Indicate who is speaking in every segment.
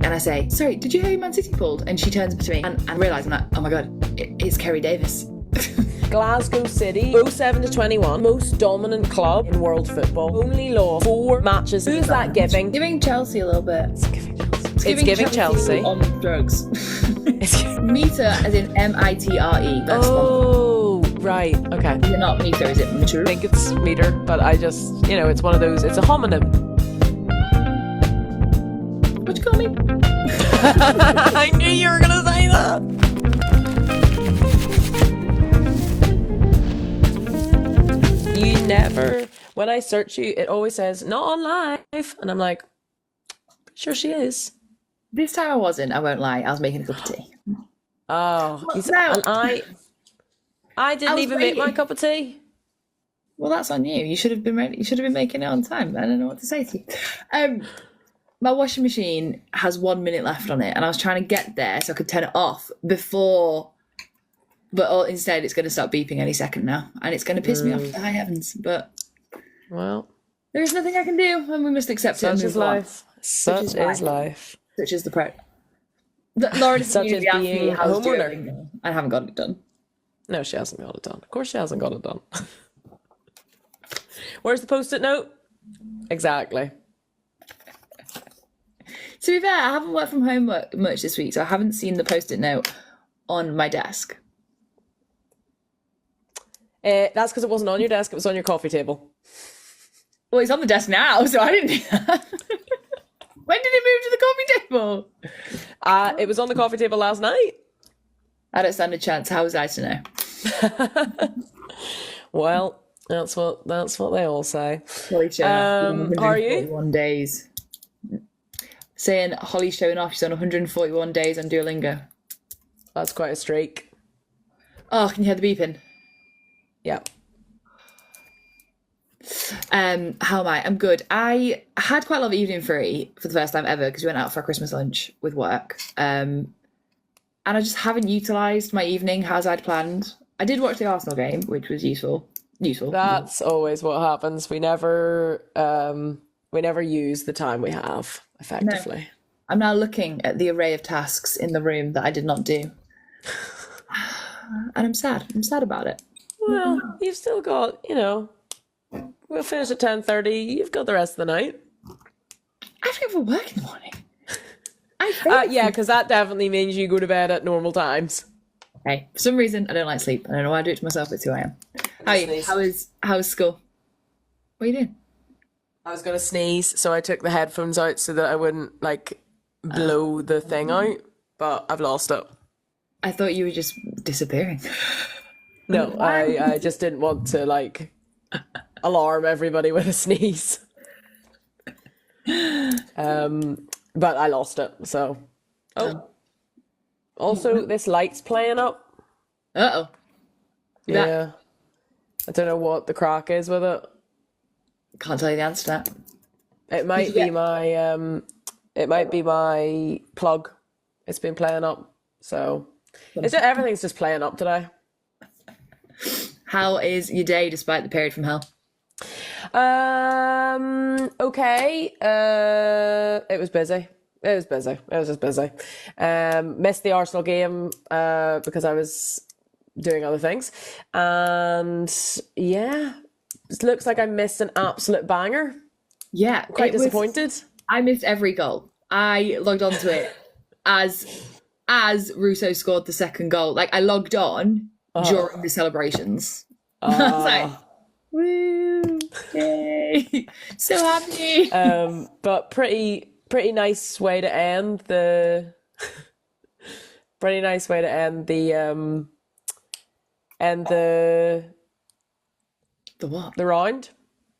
Speaker 1: and I say, sorry, did you hear Man City pulled? And she turns to me and realise I'm like, oh my God, it's Kerry Davis.
Speaker 2: Glasgow City, 07-21, most dominant club in world football. Only lost 4 matches. Who's that giving?
Speaker 1: Giving Chelsea a little bit.
Speaker 2: It's giving Chelsea.
Speaker 1: On drugs. Meter as in M-I-T-R-E.
Speaker 2: Oh, right. Okay.
Speaker 1: Is it not meter? Is it mature?
Speaker 2: I think it's meter, but I just, it's one of those, it's a homonym.
Speaker 1: What you call me?
Speaker 2: I knew you were going to say that. You never, when I search you, it always says, not on live. And I'm like, sure she is.
Speaker 1: This time I wasn't, I won't lie. I was making a cup of tea.
Speaker 2: Oh,
Speaker 1: no.
Speaker 2: And I didn't even make my cup of tea.
Speaker 1: Well, that's on you. You should have been ready. You should have been making it on time. I don't know what to say to you. My washing machine has 1 minute left on it, and I was trying to get there so I could turn it off before. But instead, it's going to start beeping any second now, and it's going to piss me off to high heavens. But
Speaker 2: well,
Speaker 1: there is nothing I can do, and we must accept it.
Speaker 2: Such is life. Such is life.
Speaker 1: Such is the pro. Lauren
Speaker 2: such as being a homeowner.
Speaker 1: I haven't got it done.
Speaker 2: No, she hasn't got it done. Of course, she hasn't got it done. Where's the post-it note? Exactly.
Speaker 1: To be fair, I haven't worked from home much this week, so I haven't seen the post-it note on my desk.
Speaker 2: That's because it wasn't on your desk, it was on your coffee table.
Speaker 1: Well, it's on the desk now, so I didn't do that. When did it move to the coffee table?
Speaker 2: It was on the coffee table last night.
Speaker 1: I don't stand a chance. How was I to know?
Speaker 2: Well, that's what they all say.
Speaker 1: Holly showing off.
Speaker 2: How are you?
Speaker 1: 141 days. Saying Holly's showing off. She's on 141 days on Duolingo.
Speaker 2: That's quite a streak.
Speaker 1: Oh, can you hear the beeping?
Speaker 2: Yeah.
Speaker 1: How am I? I'm good. I had quite a lot of evening free for the first time ever because we went out for a Christmas lunch with work. And I just haven't utilised my evening as I'd planned. I did watch the Arsenal game, which was useful.
Speaker 2: That's always what happens. We never use the time we have effectively.
Speaker 1: No. I'm now looking at the array of tasks in the room that I did not do. And I'm sad. I'm sad about it.
Speaker 2: Well, you've still got, we'll finish at 10:30. You've got the rest of the night.
Speaker 1: I have to go for work in the morning.
Speaker 2: Yeah, because that definitely means you go to bed at normal times.
Speaker 1: Hey, for some reason, I don't like sleep. I don't know why I do it to myself. It's who I am. How are you? How's school? What are you doing?
Speaker 2: I was going to sneeze, so I took the headphones out so that I wouldn't, blow the thing out, but I've lost it.
Speaker 1: I thought you were just disappearing.
Speaker 2: No, I just didn't want to, alarm everybody with a sneeze. But I lost it, so. Oh. Also, this light's playing up.
Speaker 1: Uh-oh.
Speaker 2: Yeah. I don't know what the crack is with it.
Speaker 1: Can't tell you the answer to that.
Speaker 2: It might be my plug. It's been playing up, so everything's just playing up today.
Speaker 1: How is your day despite the period from hell?
Speaker 2: Okay. It was busy. It was just busy. Missed the Arsenal game because I was doing other things, and yeah, it looks like I missed an absolute banger.
Speaker 1: Yeah,
Speaker 2: quite disappointed.
Speaker 1: I missed every goal. I logged onto it as Russo scored the second goal. I logged on during the celebrations. I was like, woo, yay, so happy.
Speaker 2: But pretty nice way to end the
Speaker 1: the what?
Speaker 2: The round.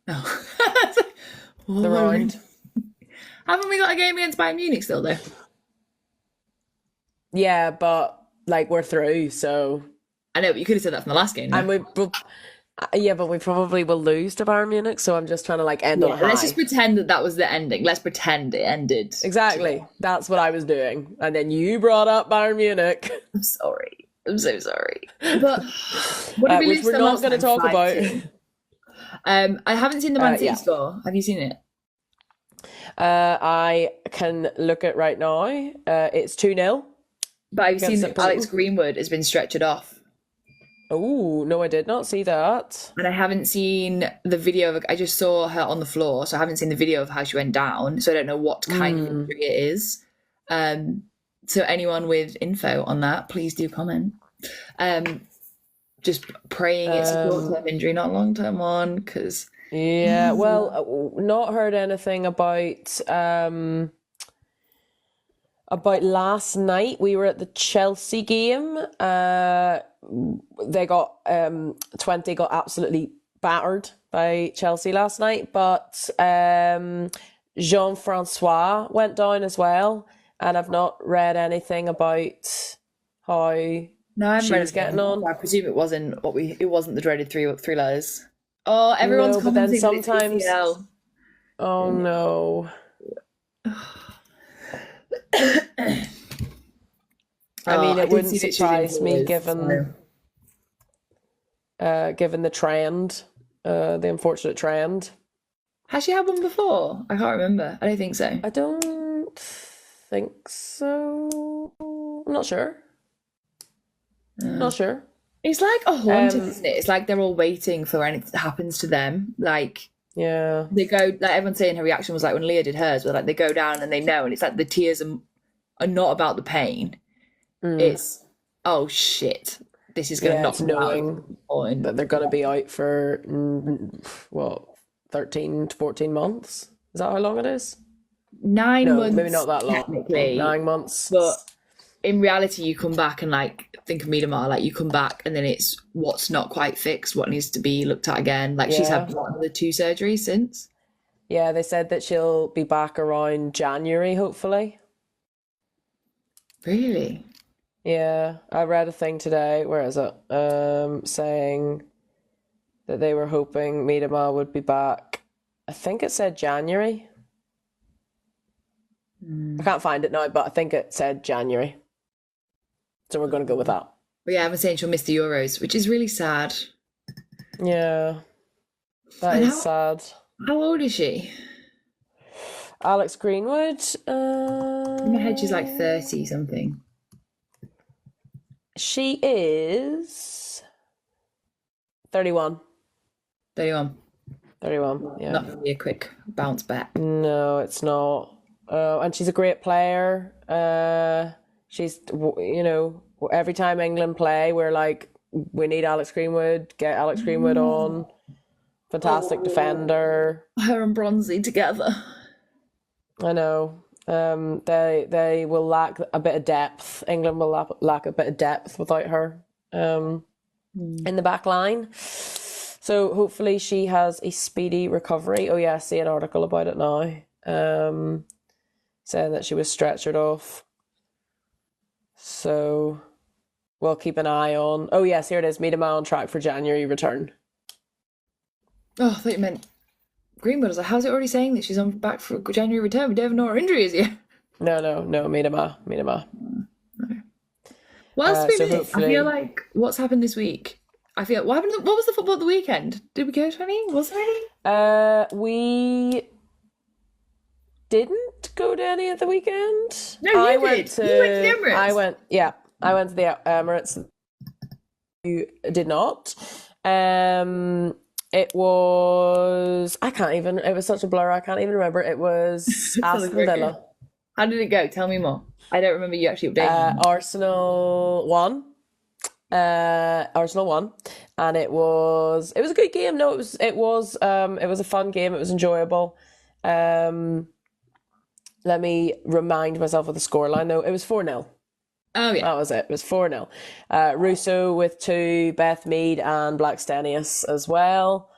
Speaker 1: Oh.
Speaker 2: The round.
Speaker 1: Haven't we got a game against Bayern Munich still though?
Speaker 2: Yeah, but we're through, so.
Speaker 1: I know, but you could have said that from the last game.
Speaker 2: And but we probably will lose to Bayern Munich, so I'm just trying to end on a high.
Speaker 1: Let's just pretend that was the ending. Let's pretend it ended.
Speaker 2: Exactly. That's what I was doing. And then you brought up Bayern Munich.
Speaker 1: I'm sorry. I'm so sorry. But what did we
Speaker 2: which
Speaker 1: lose
Speaker 2: we're not going to talk about.
Speaker 1: I haven't seen the Man City score. Have you seen it?
Speaker 2: I can look at right now. It's 2-0
Speaker 1: But I've seen
Speaker 2: against
Speaker 1: that
Speaker 2: St.
Speaker 1: Alex
Speaker 2: Polten.
Speaker 1: Greenwood has been stretchered off.
Speaker 2: Oh, no, I did not see that.
Speaker 1: And I haven't seen the video of I just saw her on the floor, so I haven't seen the video of how she went down. So I don't know what kind of injury it is. So anyone with info on that, please do comment. Just praying it's a short-term injury, not a long-term one, because
Speaker 2: Yeah, well, not heard anything about last night. We were at the Chelsea game. They got 20 got absolutely battered by Chelsea last night, but Jean-Francois went down as well, and I've not read anything about how
Speaker 1: no, I haven't read
Speaker 2: she's getting
Speaker 1: anything.
Speaker 2: on.
Speaker 1: I presume it wasn't it wasn't the dreaded three letters. Oh, everyone's
Speaker 2: No, but then
Speaker 1: commenting that it's
Speaker 2: sometimes,
Speaker 1: ACL.
Speaker 2: oh no. I mean,
Speaker 1: I
Speaker 2: it
Speaker 1: did
Speaker 2: wouldn't
Speaker 1: see that she's
Speaker 2: surprise me
Speaker 1: injured, so-
Speaker 2: given the trend, the unfortunate trend.
Speaker 1: Has she had one before? I can't remember. I don't think so.
Speaker 2: I don't think so. I'm not sure. Not sure.
Speaker 1: It's like a haunted, isn't it? It's like they're all waiting for when it happens to them. Like
Speaker 2: Yeah.
Speaker 1: they go, like everyone's saying her reaction was like when Leah did hers, where like they go down and they know, and it's like the tears are not about the pain. It's oh shit, this is going to
Speaker 2: Yeah,
Speaker 1: knock
Speaker 2: it's
Speaker 1: me out.
Speaker 2: knowing that they're going to be out for, 13 to 14 months? Is that how long it is?
Speaker 1: 9
Speaker 2: No,
Speaker 1: months,
Speaker 2: maybe not that long.
Speaker 1: technically.
Speaker 2: 9 months.
Speaker 1: But in reality, you come back and like think of Miedema, like you come back and then it's what's not quite fixed, what needs to be looked at again. Like she's had one of the 2 surgeries since.
Speaker 2: Yeah, they said that she'll be back around January, hopefully.
Speaker 1: Really?
Speaker 2: Yeah, I read a thing today, where is it? Saying that they were hoping Miedema would be back. I think it said January. I can't find it now, but I think it said January. So we're going to go with that.
Speaker 1: But yeah, I'm saying she'll miss the Euros, which is really sad.
Speaker 2: Yeah, that
Speaker 1: And
Speaker 2: is sad.
Speaker 1: How old is she?
Speaker 2: Alex Greenwood.
Speaker 1: In my head, she's like 30 something.
Speaker 2: She is 31.
Speaker 1: 31.
Speaker 2: 31, yeah.
Speaker 1: Not really a quick bounce back.
Speaker 2: No, it's not. And she's a great player. She's, every time England play, we're like, we need Alex Greenwood, get Alex Greenwood on. Fantastic defender.
Speaker 1: Her and Bronzy together.
Speaker 2: I know. They will lack a bit of depth. England will lack a bit of depth without her in the back line. So hopefully she has a speedy recovery. Oh yeah, I see an article about it now. Saying that she was stretchered off. So we'll keep an eye on. Oh yes, here it is. Miedema on track for January return.
Speaker 1: Oh, I thought you meant Greenwood. I was like, how's it already saying that she's on back for January return? We don't even know what her injury is yet.
Speaker 2: No, Miedema.
Speaker 1: What else
Speaker 2: So
Speaker 1: I
Speaker 2: hopefully-
Speaker 1: feel like what's happened this week? What was the football at the weekend? Did we go to any? Was there any?
Speaker 2: We didn't go to any at the weekend.
Speaker 1: No, you
Speaker 2: I
Speaker 1: did.
Speaker 2: went to,
Speaker 1: You went to the Emirates.
Speaker 2: I went to the Emirates. You did not. It was, it was such a blur, I can't even remember. It was Aston Villa.
Speaker 1: How did it go? Tell me more. I don't remember you actually updating me.
Speaker 2: Arsenal won. Arsenal won, and it was a good game. No, it was a fun game. It was enjoyable. Let me remind myself of the scoreline though. It was 4-0.
Speaker 1: Oh yeah.
Speaker 2: That was it. It was 4-0. Russo with 2, Beth Mead and Blackstenius as well.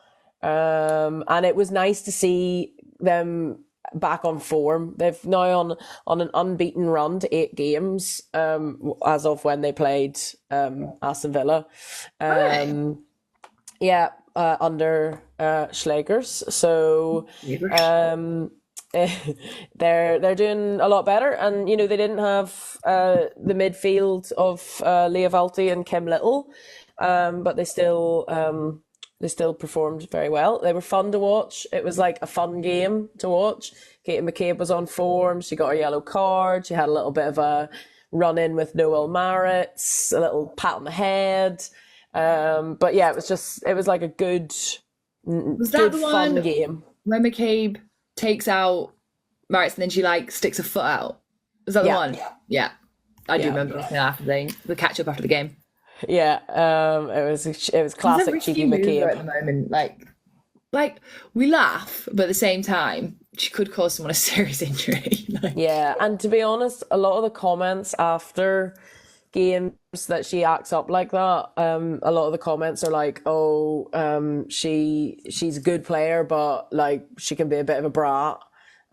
Speaker 2: And it was nice to see them back on form. They've now on an unbeaten run to 8 games, as of when they played Aston Villa. Yeah, under Schlegers. So they're doing a lot better, and they didn't have the midfield of Leah Valti and Kim Little, but they still performed very well. They were fun to watch. It was like a fun game to watch. Katie McCabe was on form. She got a yellow card. She had a little bit of a run-in with Noel Maritz, a little pat on the head. But yeah, it was like a good,
Speaker 1: Was that
Speaker 2: good
Speaker 1: the
Speaker 2: fun
Speaker 1: one
Speaker 2: game.
Speaker 1: when McCabe takes out Maritz and then she like sticks her foot out? Was that the
Speaker 2: Yeah.
Speaker 1: one? Yeah. I do
Speaker 2: Yeah.
Speaker 1: remember after the catch up after the game.
Speaker 2: Yeah, it was
Speaker 1: It's a
Speaker 2: classic
Speaker 1: risky
Speaker 2: cheeky
Speaker 1: move though at
Speaker 2: McCabe.
Speaker 1: the moment. Like we laugh, but at the same time, she could cause someone a serious injury. Like,
Speaker 2: Yeah, and to be honest, a lot of the comments after games that she acts up like that, a lot of the comments are like, "Oh, she's a good player, but like she can be a bit of a brat,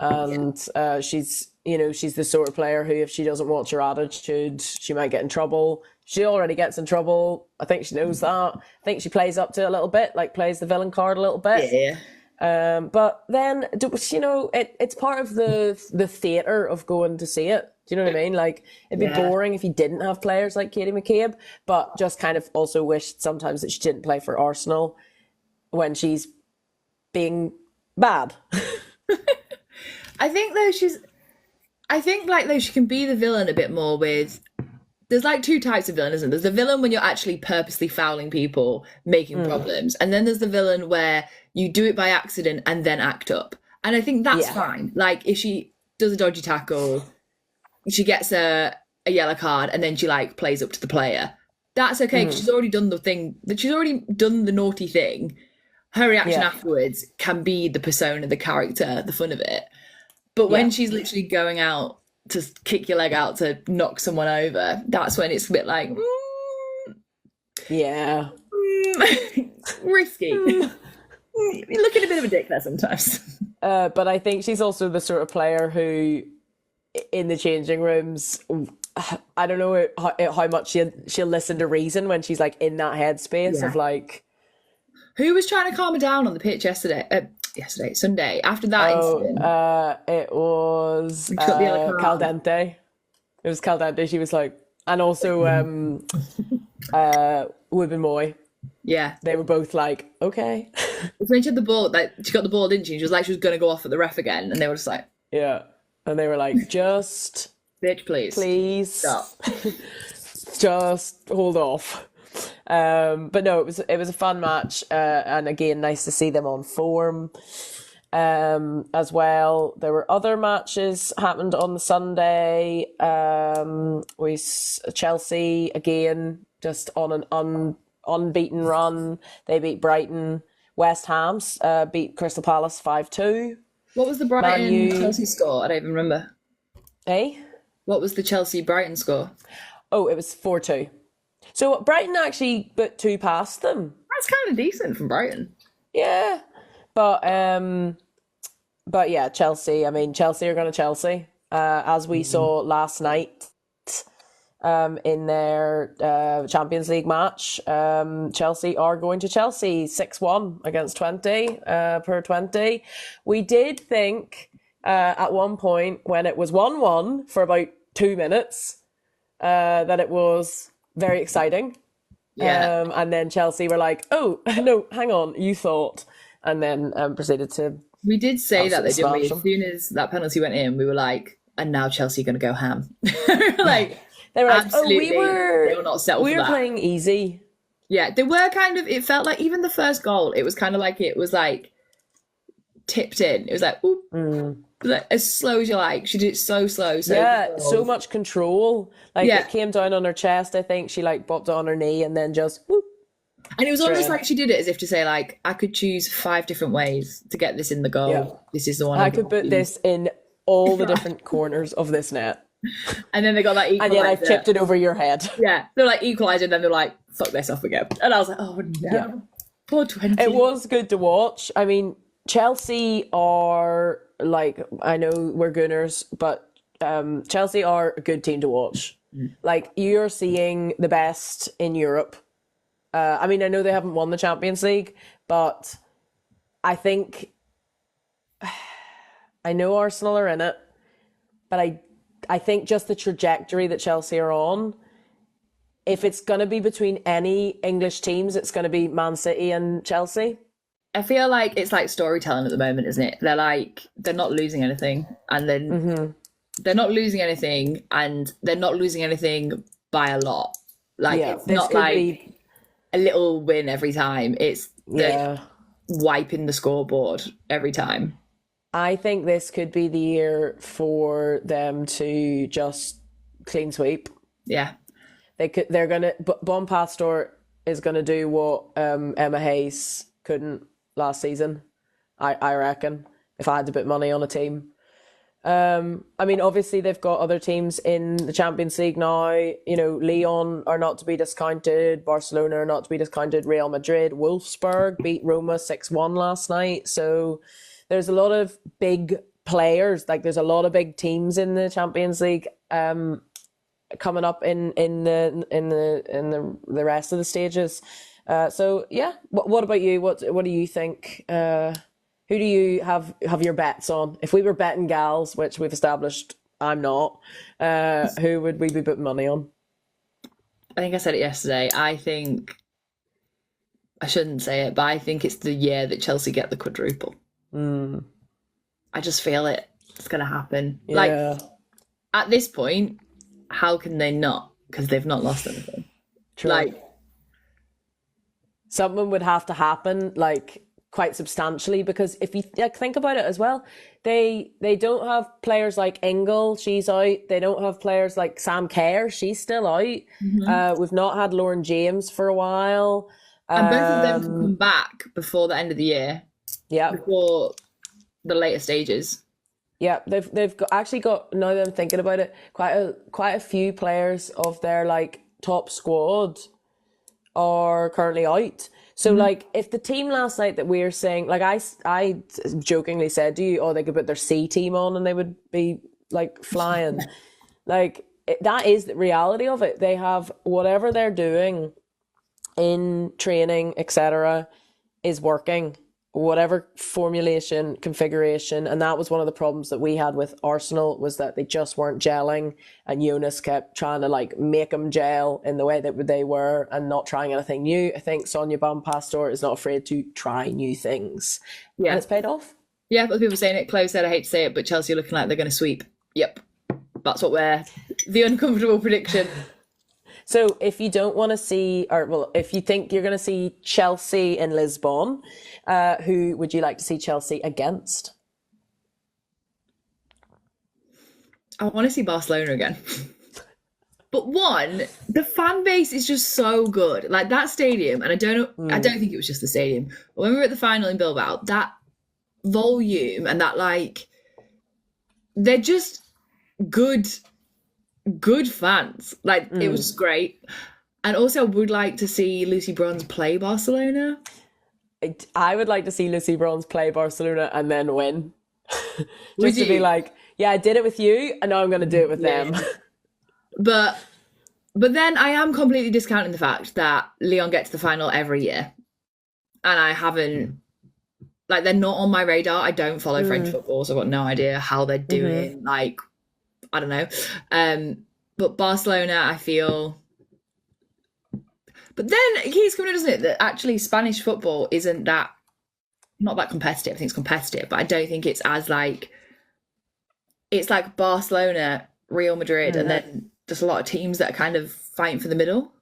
Speaker 2: and she's she's the sort of player who, if she doesn't watch her attitude, she might get in trouble. She already gets in trouble. I think she knows that. I think she plays up to it a little bit, like plays the villain card a little bit.
Speaker 1: yeah.
Speaker 2: But then, it's part of the theatre of going to see it. Do you know what I mean? Like, it'd be
Speaker 1: Yeah.
Speaker 2: boring if you didn't have players like Katie McCabe, but just kind of also wished sometimes that she didn't play for Arsenal when she's being bad.
Speaker 1: I think though she can be the villain a bit more with. There's like two types of villain, isn't there? There's the villain when you're actually purposely fouling people, making problems, and then there's the villain where you do it by accident and then act up. And I think that's
Speaker 2: Yeah.
Speaker 1: fine. Like if she does a dodgy tackle, she gets a yellow card, and then she like plays up to the player. That's okay because she's already done the thing. That she's already done the naughty thing. Her reaction
Speaker 2: Yeah.
Speaker 1: afterwards can be the persona, the character, the fun of it. But when
Speaker 2: Yeah.
Speaker 1: she's literally going out to kick your leg out to knock someone over, that's when it's a bit like
Speaker 2: Yeah.
Speaker 1: risky. You're looking a bit of a dick there sometimes.
Speaker 2: But I think she's also the sort of player who, in the changing rooms, I don't know how much she'll listen to reason when she's like in that headspace of like,
Speaker 1: Who was trying to calm her down on the pitch Sunday, after that incident?
Speaker 2: it was
Speaker 1: got the yellow card.
Speaker 2: Caldente. It was Caldente. She was like, and also Wooden Moy.
Speaker 1: Yeah.
Speaker 2: They were both like, okay.
Speaker 1: When she had the ball, like she got the ball, didn't she? She was like she was going to go off at the ref again, and they were just like,
Speaker 2: Yeah. And they were like, just
Speaker 1: bitch, please.
Speaker 2: stop.
Speaker 1: Stop.
Speaker 2: Just hold off. But no, it was a fun match, and again, nice to see them on form. As well, there were other matches happened on the Sunday. Chelsea again, just on an unbeaten run. They beat Brighton. West Ham beat Crystal Palace 5-2.
Speaker 1: What was the Brighton Chelsea score? I don't even remember.
Speaker 2: Eh?
Speaker 1: What was the Chelsea Brighton score?
Speaker 2: Oh, it was 4-2. So Brighton actually put two past them.
Speaker 1: That's kind of decent from Brighton.
Speaker 2: Yeah. But yeah, Chelsea. I mean, Chelsea are going to Chelsea, as we saw last night in their Champions League match. Chelsea are going to Chelsea 6-1 against 20 per 20. We did think at one point when it was 1-1 for about 2 minutes that it was very exciting.
Speaker 1: Yeah.
Speaker 2: And then Chelsea were like, oh, no, hang on, you thought. And then proceeded to...
Speaker 1: We did say that,
Speaker 2: absolutely
Speaker 1: though, didn't we?
Speaker 2: smash
Speaker 1: As soon as that penalty went in, we were like, and now Chelsea are going to go ham. Like,
Speaker 2: They were like,
Speaker 1: absolutely,
Speaker 2: they were
Speaker 1: not settled
Speaker 2: we
Speaker 1: for
Speaker 2: were
Speaker 1: that.
Speaker 2: playing easy.
Speaker 1: Yeah, they were kind of, it felt like even the first goal, it was kind of like it was like tipped in. It was like, oop. It was like, as slow as you like. She did it so slow. So
Speaker 2: Yeah,
Speaker 1: controlled.
Speaker 2: so much control. Like
Speaker 1: Yeah.
Speaker 2: it came down on her chest, I think. She like bopped it on her knee and then just whoop.
Speaker 1: And it was almost
Speaker 2: Straight.
Speaker 1: like she did it as if to say, like, I could choose 5 different ways to get this in the goal.
Speaker 2: Yeah.
Speaker 1: This is the one
Speaker 2: I
Speaker 1: I'm
Speaker 2: could
Speaker 1: gonna
Speaker 2: put
Speaker 1: choose.
Speaker 2: this in all the different corners of this net.
Speaker 1: And then they got that equaliser.
Speaker 2: And yet I've chipped it over your head.
Speaker 1: Yeah, they're like equaliser, and then they're like, fuck this, off we go. And I was like, oh no.
Speaker 2: Yeah.
Speaker 1: Poor 20.
Speaker 2: It was good to watch. I mean, Chelsea are like, I know we're Gooners, but Chelsea are a good team to watch. Like, you're seeing the best in Europe. I mean, I know they haven't won the Champions League, but I think, I know Arsenal are in it, but I think just the trajectory that Chelsea are on, if it's going to be between any English teams, it's going to be Man City and Chelsea.
Speaker 1: I feel like it's like storytelling at the moment, isn't it? They're not losing anything, and then they're not losing anything, and they're not losing anything by a lot. Like
Speaker 2: Yeah,
Speaker 1: it's
Speaker 2: this
Speaker 1: not
Speaker 2: could
Speaker 1: like
Speaker 2: be.
Speaker 1: a little win every time. It's they're
Speaker 2: Yeah,
Speaker 1: wiping the scoreboard every time.
Speaker 2: I think this could be the year for them to just clean sweep.
Speaker 1: Yeah,
Speaker 2: They're gonna. Bon Pastor is gonna do what Emma Hayes couldn't last season. I reckon if I had to put money on a team. I mean, obviously they've got other teams in the Champions League now. You know, Lyon are not to be discounted. Barcelona are not to be discounted. Real Madrid, Wolfsburg beat Roma 6-1 last night. So there's a lot of big players. Like there's a lot of big teams in the Champions League coming up in the rest of the stages. So yeah, what about you? What do you think? Who do you have your bets on? If we were betting gals, which we've established I'm not, who would we be putting money on?
Speaker 1: I think I said it yesterday. I think I shouldn't say it, but I think it's the year that Chelsea get the quadruple. I just feel it's going to happen.
Speaker 2: Yeah.
Speaker 1: Like at this point, how can they not? Because they've not lost anything.
Speaker 2: True.
Speaker 1: Like
Speaker 2: something would have to happen, like quite substantially, because if you think about it as well, they don't have players like Ingle, she's out. They don't have players like Sam Kerr, she's still out. We've not had Lauren James for a while.
Speaker 1: And both of them can come back before the end of the year.
Speaker 2: Yeah.
Speaker 1: Before the later stages.
Speaker 2: Yeah, actually got, now that I'm thinking about it, quite a few players of their like top squad are currently out. So like if the team last night that we were saying, like I jokingly said to you, oh, they could put their C team on and they would be like flying. Like that is the reality of it. They have whatever they're doing in training, etc., is working. Whatever formulation, configuration, and that was one of the problems that we had with Arsenal, was that they just weren't gelling, and Jonas kept trying to like make them gel in the way that they were and not trying anything new. I think Sonia Bonpastor is not afraid to try new things, and it's paid off.
Speaker 1: Yeah, but people saying it. Chloe said, I hate to say it, but Chelsea are looking like they're going to sweep. Yep, that's what the uncomfortable prediction.
Speaker 2: So if you don't want to see, or well, if you think you're going to see Chelsea in Lisbon, who would you like to see Chelsea against?
Speaker 1: I want to see Barcelona again. But one, the fan base is just so good. Like that stadium, and I don't think it was just the stadium. But when we were at the final in Bilbao, that volume and that like, they're just good fans. Like it was great. And also I would like to see Lucy Bronze play Barcelona.
Speaker 2: I would like to see Lucy Bronze play Barcelona and then win. Just to be like, yeah, I did it with you and now I'm going to do it with them.
Speaker 1: But then I am completely discounting the fact that Lyon get to the final every year. And I haven't, like, they're not on my radar. I don't follow French football, so I've got no idea how they're doing. Like, I don't know. But Barcelona, I feel. But then it keeps coming in, doesn't it, that actually Spanish football isn't not that competitive. I think it's competitive, but I don't think it's as like. It's like Barcelona, Real Madrid, and then just a lot of teams that are kind of fighting for the middle.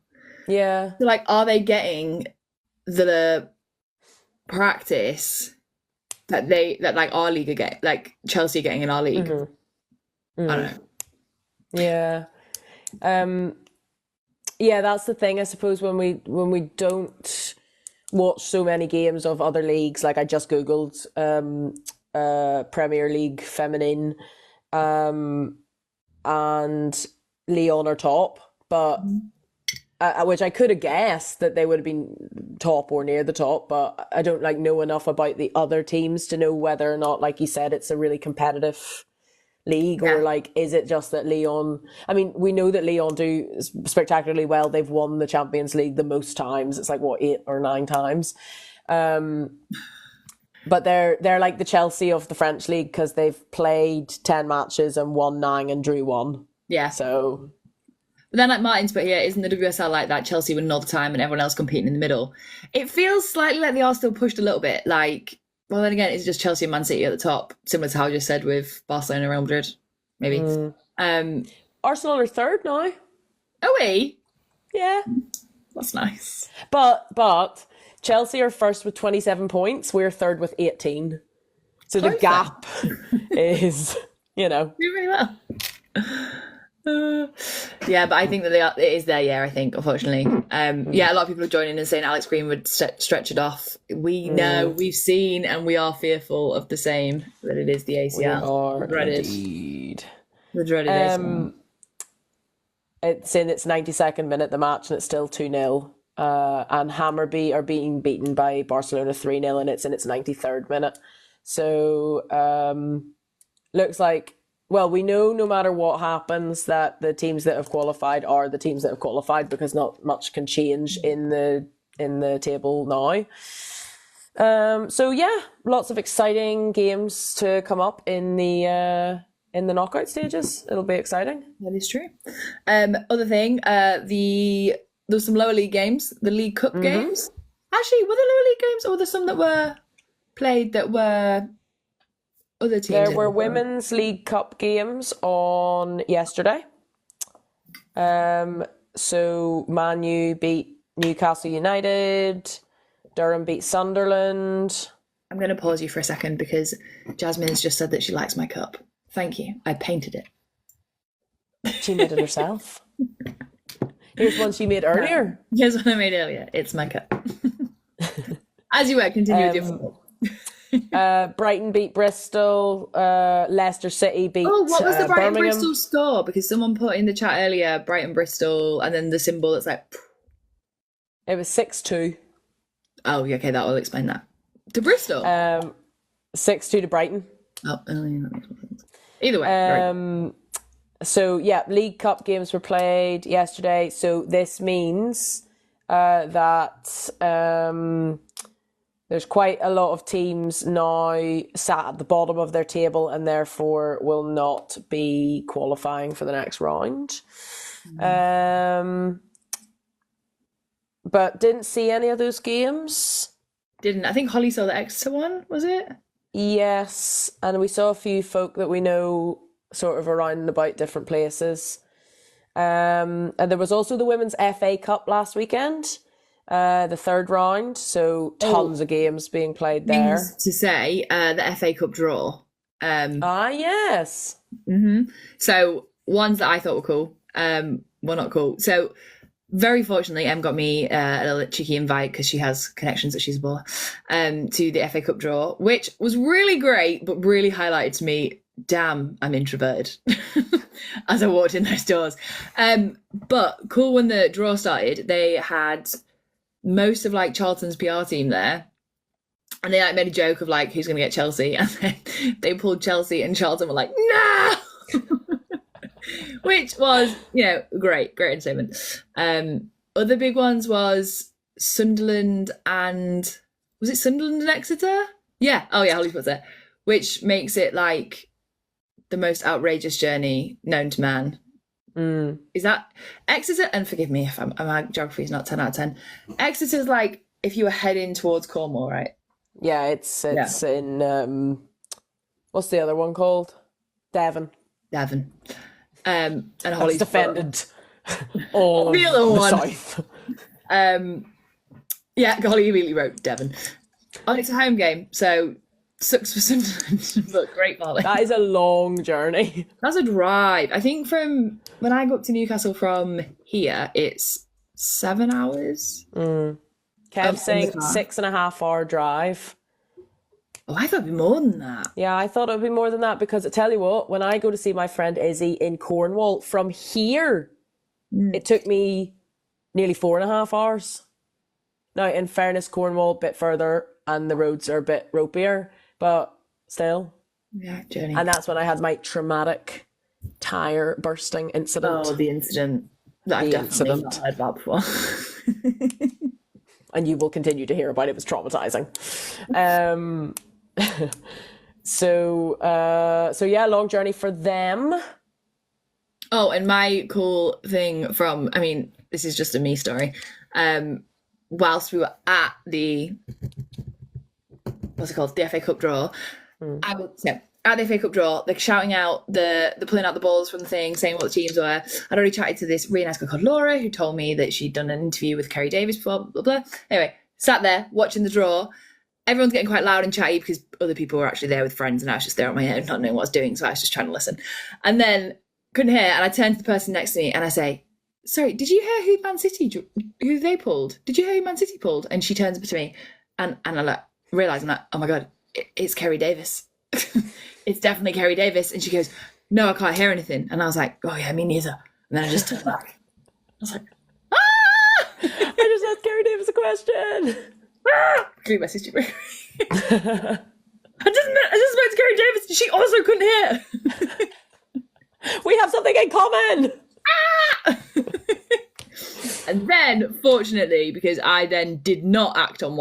Speaker 2: Yeah.
Speaker 1: So like, are they getting the practice that like our league are getting, like Chelsea are getting in our league? I don't know.
Speaker 2: Yeah. Yeah, that's the thing, I suppose, when we don't watch so many games of other leagues. Like I just Googled Premier League Feminine, and Lyon are top, but which I could have guessed that they would have been top or near the top, but I don't like know enough about the other teams to know whether or not, like you said, it's a really competitive league, or like, is it just that Lyon, I mean, we know that Lyon do spectacularly well. They've won the Champions League the most times. It's like, what, 8 or 9 times? But they're like the Chelsea of the French league, because they've played 10 matches and won 9 and drew 1.
Speaker 1: Yeah.
Speaker 2: So
Speaker 1: then like Martin's put here, isn't the WSL like that? Chelsea win all the time and everyone else competing in the middle. It feels slightly like they are still pushed a little bit. Like, well, then again, it's just Chelsea and Man City at the top, similar to how I just said with Barcelona and Real Madrid, maybe.
Speaker 2: Arsenal are third now.
Speaker 1: Oh, we?
Speaker 2: Yeah.
Speaker 1: That's nice.
Speaker 2: But Chelsea are first with 27 points. We're third with 18. So the gap is, you know.
Speaker 1: Doing really well. Yeah, but I think that it is their year, I think, unfortunately. Yeah, a lot of people are joining and saying Alex Greenwood stretch it off. We know, we've seen, and we are fearful of the same, that it is the ACL.
Speaker 2: We are
Speaker 1: dreaded.
Speaker 2: indeed.
Speaker 1: The dreaded ACL.
Speaker 2: It's in its 92nd minute, the match, and it's still 2-0. And Hammarby are being beaten by Barcelona 3-0, and it's in its 93rd minute. So, looks like, well, we know no matter what happens that the teams that have qualified are the teams that have qualified, because not much can change in the table now. So yeah, lots of exciting games to come up in the knockout stages. It'll be exciting.
Speaker 1: That is true. Other thing, there's some lower league games, the League Cup games. Actually, were there lower league games, or were there some that were played that were other teams?
Speaker 2: There were Women's League Cup games on yesterday. So Man U beat Newcastle United. Durham beat Sunderland.
Speaker 1: I'm going to pause you for a second because Jasmine has just said that she likes my cup. Thank you. I painted it.
Speaker 2: She made it herself. Here's one she made earlier.
Speaker 1: Here's one I made earlier. It's my cup. As you were, continue with your football.
Speaker 2: Brighton beat Bristol. Leicester City beat
Speaker 1: what was the Brighton
Speaker 2: Birmingham.
Speaker 1: Bristol score? Because someone put in the chat earlier Brighton Bristol and then the symbol that's like.
Speaker 2: It was 6-2.
Speaker 1: Oh, yeah, okay, that will explain that. To Bristol?
Speaker 2: 6-2 to Brighton.
Speaker 1: Oh, yeah, that makes more sense. Either way.
Speaker 2: So yeah, League Cup games were played yesterday. So this means that there's quite a lot of teams now sat at the bottom of their table and therefore will not be qualifying for the next round. But didn't see any of those games.
Speaker 1: Didn't. I think Holly saw the Exeter one, was it?
Speaker 2: Yes, and we saw a few folk that we know sort of around and about different places. And there was also the Women's FA Cup last weekend, the third round, so tons of games being played there.
Speaker 1: Things to say, the FA Cup draw.
Speaker 2: Yes.
Speaker 1: So ones that I thought were cool, were not cool. So very fortunately, Em got me a little cheeky invite because she has connections that she's a baller, to the FA Cup draw, which was really great, but really highlighted to me, damn, I'm introverted as I walked in those doors. But cool, when the draw started, they had most of like Charlton's PR team there. And they like made a joke of like, who's going to get Chelsea? And then they pulled Chelsea and Charlton were like, no! Which was, great entertainment. Other big ones was Sunderland and... Was it Sunderland and Exeter? Yeah. Oh, yeah, Holly puts it. Which makes it like the most outrageous journey known to man. Is that Exeter? And forgive me if my geography is not 10 out of 10. Exeter's like if you were heading towards Cornwall, right?
Speaker 2: Yeah, it's in... what's the other one called? Devon. And Holly's
Speaker 1: defended
Speaker 2: all
Speaker 1: the other one.
Speaker 2: South.
Speaker 1: Yeah, Holly immediately wrote Devon. And it's a home game, so sucks for Sunderland, but great for Holly.
Speaker 2: That is a long journey.
Speaker 1: That's a drive. I think from when I go up to Newcastle from here, it's 7 hours.
Speaker 2: Kev saying 6.5 hour drive.
Speaker 1: Oh, I thought it'd be more than that.
Speaker 2: Yeah, I thought it would be more than that because I tell you what, when I go to see my friend Izzy in Cornwall, from here, it took me nearly 4.5 hours. Now, in fairness, Cornwall a bit further and the roads are a bit ropier, but still.
Speaker 1: Yeah, journey.
Speaker 2: And that's when I had my traumatic tyre bursting incident.
Speaker 1: Oh, the incident that I've definitely not heard about before.
Speaker 2: And you will continue to hear about it. It was traumatizing. So yeah, long journey for them.
Speaker 1: Oh, and my cool thing from, I mean, this is just a me story. Whilst we were at the, what's it called, the FA Cup draw, I was, yeah, at the FA Cup draw, they're shouting out the pulling out the balls from the thing, saying what the teams were. I'd already chatted to this really nice girl called Laura, who told me that she'd done an interview with Kerry Davis before, blah, blah, blah. Anyway, sat there watching the draw. Everyone's getting quite loud and chatty because other people were actually there with friends, and I was just there on my own, not knowing what I was doing, so I was just trying to listen. And then couldn't hear, and I turned to the person next to me and I say, sorry, did you hear who they pulled? Did you hear who Man City pulled? And she turns up to me and I like realise, I'm like, oh my God, it's Kerry Davis. It's definitely Kerry Davis. And she goes, no, I can't hear anything. And I was like, oh yeah, me neither. And then I just turned back. I was like, ah!
Speaker 2: I just asked Kerry Davis a question.
Speaker 1: Grew my sister. I just spoke to Kerry Davis and she also couldn't hear.
Speaker 2: We have something in common.
Speaker 1: And then, fortunately, because I then did not act on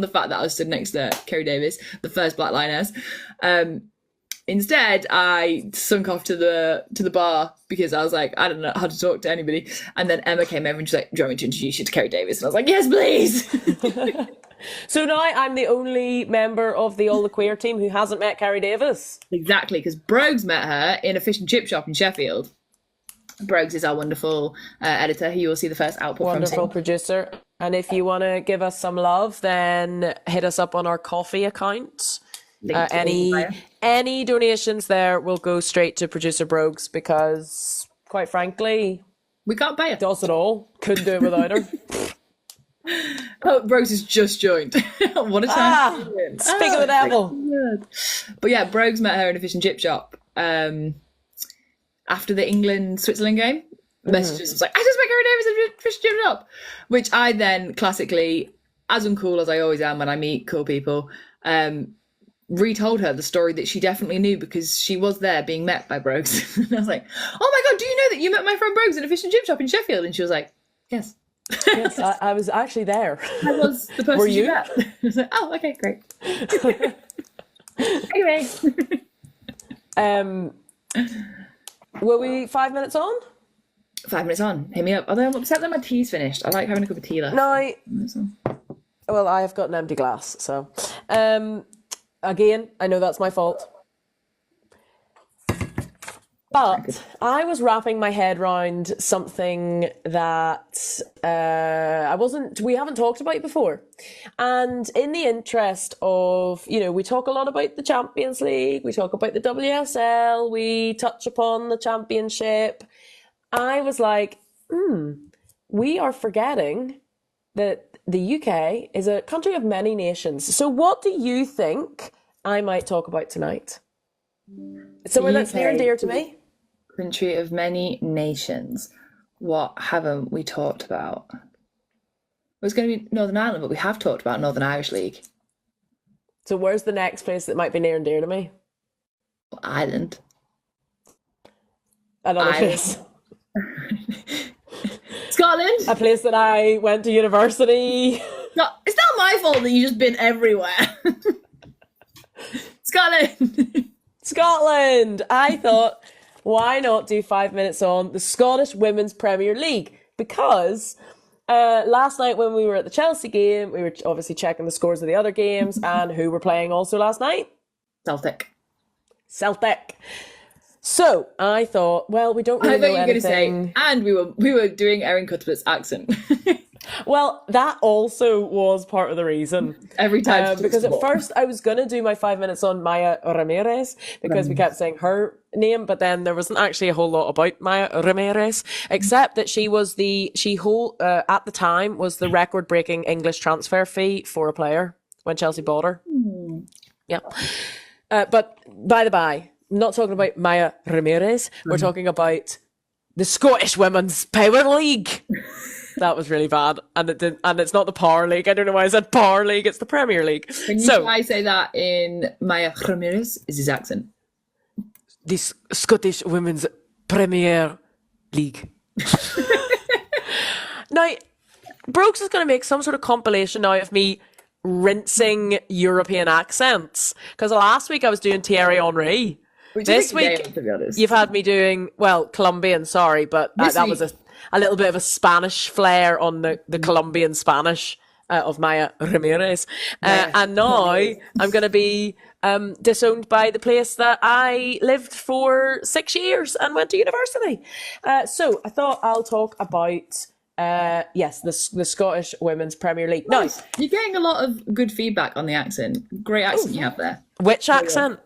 Speaker 1: the fact that I was stood next to Kerry Davis, the first Black Lioness, instead I sunk off to the bar because I was like, I don't know how to talk to anybody. And then Emma came over and she's like, do you want me to introduce you to Kerry Davis? And I was like, yes, please.
Speaker 2: So now I'm the only member of the All the Queer team who hasn't met Kerry Davis.
Speaker 1: Exactly, because Brogues met her in a fish and chip shop in Sheffield. Brogues is our wonderful editor who you will see the first output
Speaker 2: Wonderful
Speaker 1: from.
Speaker 2: producer. And if you want to give us some love, then hit us up on our coffee account. Any donations there will go straight to producer Brogues because, quite frankly,
Speaker 1: We can't pay her.
Speaker 2: does it all. Couldn't do it without her.
Speaker 1: Oh, Brogues has just joined. What a time.
Speaker 2: Speak of the devil.
Speaker 1: But yeah, Brogues met her in a fish and chip shop after the England-Switzerland game. Messages was like, I just met Gary Davis in a fish and chip shop. Which I then classically, as uncool as I always am when I meet cool people, retold her the story that she definitely knew because she was there being met by Brogues. And I was like, oh my God, do you know that you met my friend Brogues in a fish and chip shop in Sheffield? And she was like, yes.
Speaker 2: Yes, I was actually there.
Speaker 1: I was the person
Speaker 2: Were
Speaker 1: you
Speaker 2: you?
Speaker 1: met. I was like, oh, okay, great. Anyway.
Speaker 2: Were we 5 minutes on?
Speaker 1: 5 minutes on. Hit me up. Although I'm upset that my tea's finished. I like having a cup of tea left.
Speaker 2: No. Well, I have got an empty glass, so again, I know that's my fault. But I was wrapping my head around something that we haven't talked about before. And in the interest of, we talk a lot about the Champions League, we talk about the WSL, we touch upon the Championship. I was like, we are forgetting that the UK is a country of many nations. So what do you think I might talk about tonight? It's somewhere that's near and dear to me.
Speaker 1: Country of many nations. What haven't we talked about? It was going to be Northern Ireland, but we have talked about Northern Irish League.
Speaker 2: So where's the next place that might be near and dear to me?
Speaker 1: Ireland.
Speaker 2: Another place.
Speaker 1: Scotland.
Speaker 2: A place that I went to university.
Speaker 1: No, it's not my fault that you've just been everywhere. Scotland.
Speaker 2: Scotland. I thought, why not do 5 minutes on the Scottish Women's Premier League? Because last night when we were at the Chelsea game, we were obviously checking the scores of the other games and who were playing also last night?
Speaker 1: Celtic.
Speaker 2: So I thought, well, we don't really know anything. I thought you were going to
Speaker 1: say, and we were doing Erin Cuthbert's accent.
Speaker 2: Well, that also was part of the reason.
Speaker 1: Every time.
Speaker 2: Because at first I was going to do my 5 minutes on Maya Ramirez because we kept saying her name, but then there wasn't actually a whole lot about Maya Ramirez, except that she was at the time was the record-breaking English transfer fee for a player when Chelsea bought her. Yeah. But by the by, I'm not talking about Maya Ramirez. We're talking about the Scottish Women's Power League. That was really bad, and it's not the Power League. I don't know why I said Power League. It's the Premier League.
Speaker 1: Can you try say that in Maya Ramirez? Is his accent?
Speaker 2: The Scottish Women's Premier League. Now, Brooks is going to make some sort of compilation now of me rinsing European accents, because last week I was doing Thierry Henry.
Speaker 1: Which
Speaker 2: This
Speaker 1: is
Speaker 2: week,
Speaker 1: to be honest.
Speaker 2: you've had me doing, well, Colombian, sorry, but that was a little bit of a Spanish flair on the Colombian Spanish of Maya Ramirez. And now I'm going to be disowned by the place that I lived for 6 years and went to university. So I thought I'll talk about, the Scottish Women's Premier League.
Speaker 1: Nice. You're getting a lot of good feedback on the accent. Great accent you have there.
Speaker 2: Which accent?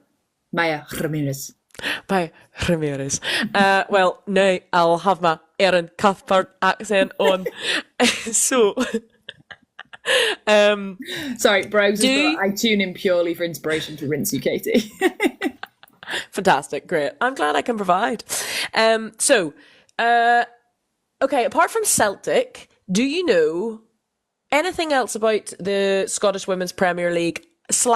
Speaker 1: Maya Ramirez.
Speaker 2: By Ramirez. Well, now I'll have my Erin Cuthbert accent on. So,
Speaker 1: sorry, Brogues. I tune in purely for inspiration to rinse you, Katie.
Speaker 2: Fantastic, great. I'm glad I can provide. Okay, apart from Celtic, do you know anything else about the Scottish Women's Premier League /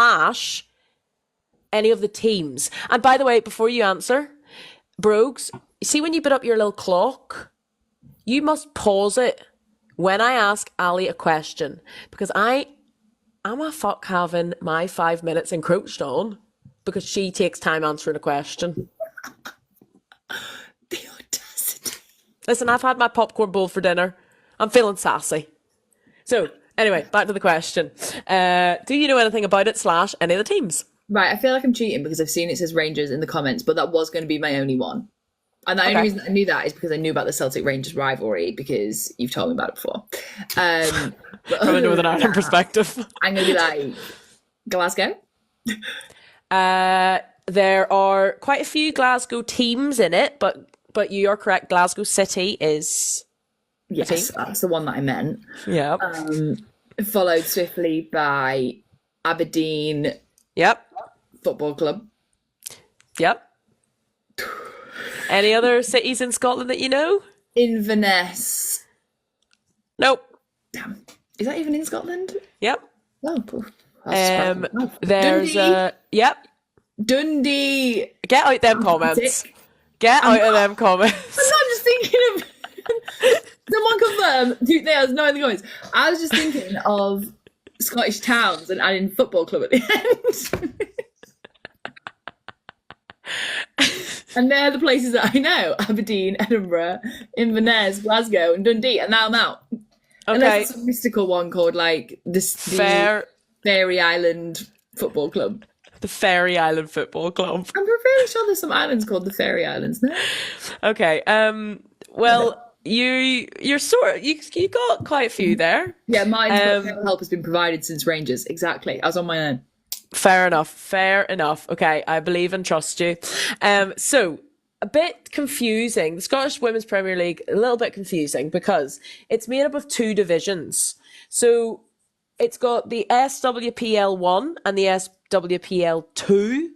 Speaker 2: any of the teams? And by the way, before you answer, Brogues, you see when you put up your little clock, you must pause it when I ask Ali a question, because I'm a fuck having my 5 minutes encroached on because she takes time answering a question.
Speaker 1: The audacity.
Speaker 2: Listen, I've had my popcorn bowl for dinner. I'm feeling sassy. So, anyway, back to the question. Do you know anything about it / any of the teams?
Speaker 1: Right, I feel like I'm cheating because I've seen it says Rangers in the comments, but that was going to be my only one. And the only reason I knew that is because I knew about the Celtic-Rangers rivalry because you've told me about it before.
Speaker 2: From a Northern Ireland perspective.
Speaker 1: I'm going to be like, Glasgow?
Speaker 2: There are quite a few Glasgow teams in it, but you are correct. Glasgow City is...
Speaker 1: Yes, that's the one that I meant.
Speaker 2: Yeah.
Speaker 1: Followed swiftly by Aberdeen...
Speaker 2: Yep.
Speaker 1: Football Club.
Speaker 2: Yep. Any other cities in Scotland that you know?
Speaker 1: Inverness.
Speaker 2: Nope.
Speaker 1: Damn. Is that even in Scotland?
Speaker 2: Yep.
Speaker 1: Oh, cool.
Speaker 2: There's yep.
Speaker 1: Dundee.
Speaker 2: Get out them comments. Get out of them comments.
Speaker 1: I'm not just thinking of someone confirm. There's no in the comments. I was just thinking of Scottish towns and adding football club at the end. And they're the places that I know: Aberdeen, Edinburgh, Inverness, Glasgow, and Dundee. And now I'm out. Okay. Unless it's a mystical one called like the Fairy Island Football Club.
Speaker 2: The Fairy Island Football Club.
Speaker 1: I'm pretty sure there's some islands called the Fairy Islands now.
Speaker 2: Okay. Well, you're sort of, you got quite a few there.
Speaker 1: Yeah, mine help has been provided since Rangers. Exactly. I was on my own.
Speaker 2: Fair enough. Okay, I believe and trust you. So, a bit confusing. The Scottish Women's Premier League, a little bit confusing because it's made up of 2 divisions. So, it's got the SWPL 1 and the SWPL 2.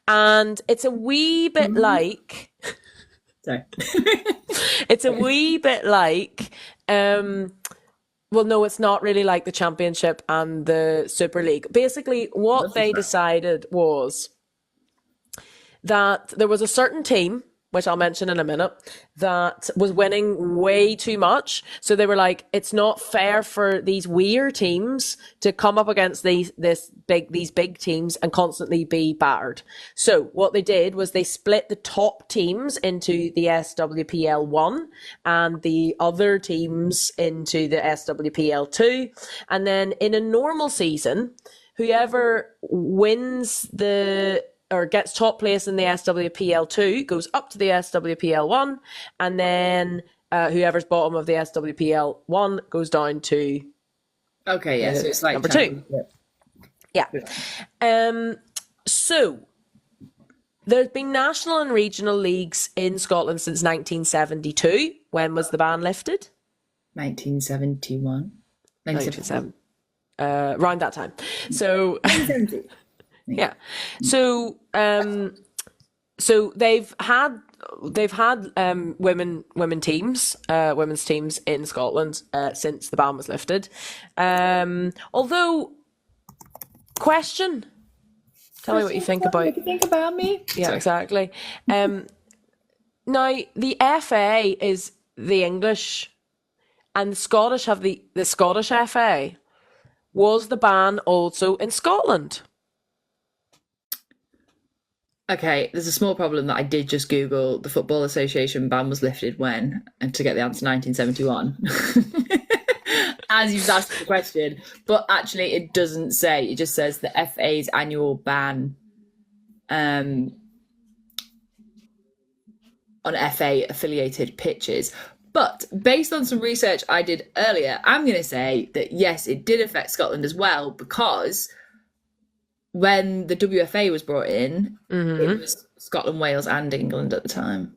Speaker 2: And it's a wee bit like...
Speaker 1: Sorry.
Speaker 2: It's a wee bit like... well, no, it's not really like the Championship and the Super League. Basically, what they decided was that there was a certain team, which I'll mention in a minute, that was winning way too much. So they were like, it's not fair for these weird teams to come up against these big teams and constantly be battered. So what they did was they split the top teams into the SWPL 1 and the other teams into the SWPL 2. And then in a normal season, whoever wins or gets top place in the SWPL 2 goes up to the SWPL 1, and then whoever's bottom of the SWPL 1 goes down to
Speaker 1: so it's like
Speaker 2: number 2. Yeah. So there's been national and regional leagues in Scotland since 1972. When was the ban lifted?
Speaker 1: 1971.
Speaker 2: 1977. Around that time. So
Speaker 1: 1970.
Speaker 2: Yeah. So they've had women's teams in Scotland since the ban was lifted. Although, question. Tell me what you think about.
Speaker 1: What you think about me?
Speaker 2: Yeah, exactly. Now the FA is the English, and the Scottish have the Scottish FA. Was the ban also in Scotland?
Speaker 1: Okay, there's a small problem that I did just Google. The Football Association ban was lifted when, and to get the answer, 1971. As you've asked the question, but actually it doesn't say. It just says the FA's annual ban on FA affiliated pitches. But based on some research I did earlier, I'm going to say that yes, it did affect Scotland as well, because when the WFA was brought in, it was Scotland, Wales, and England at the time.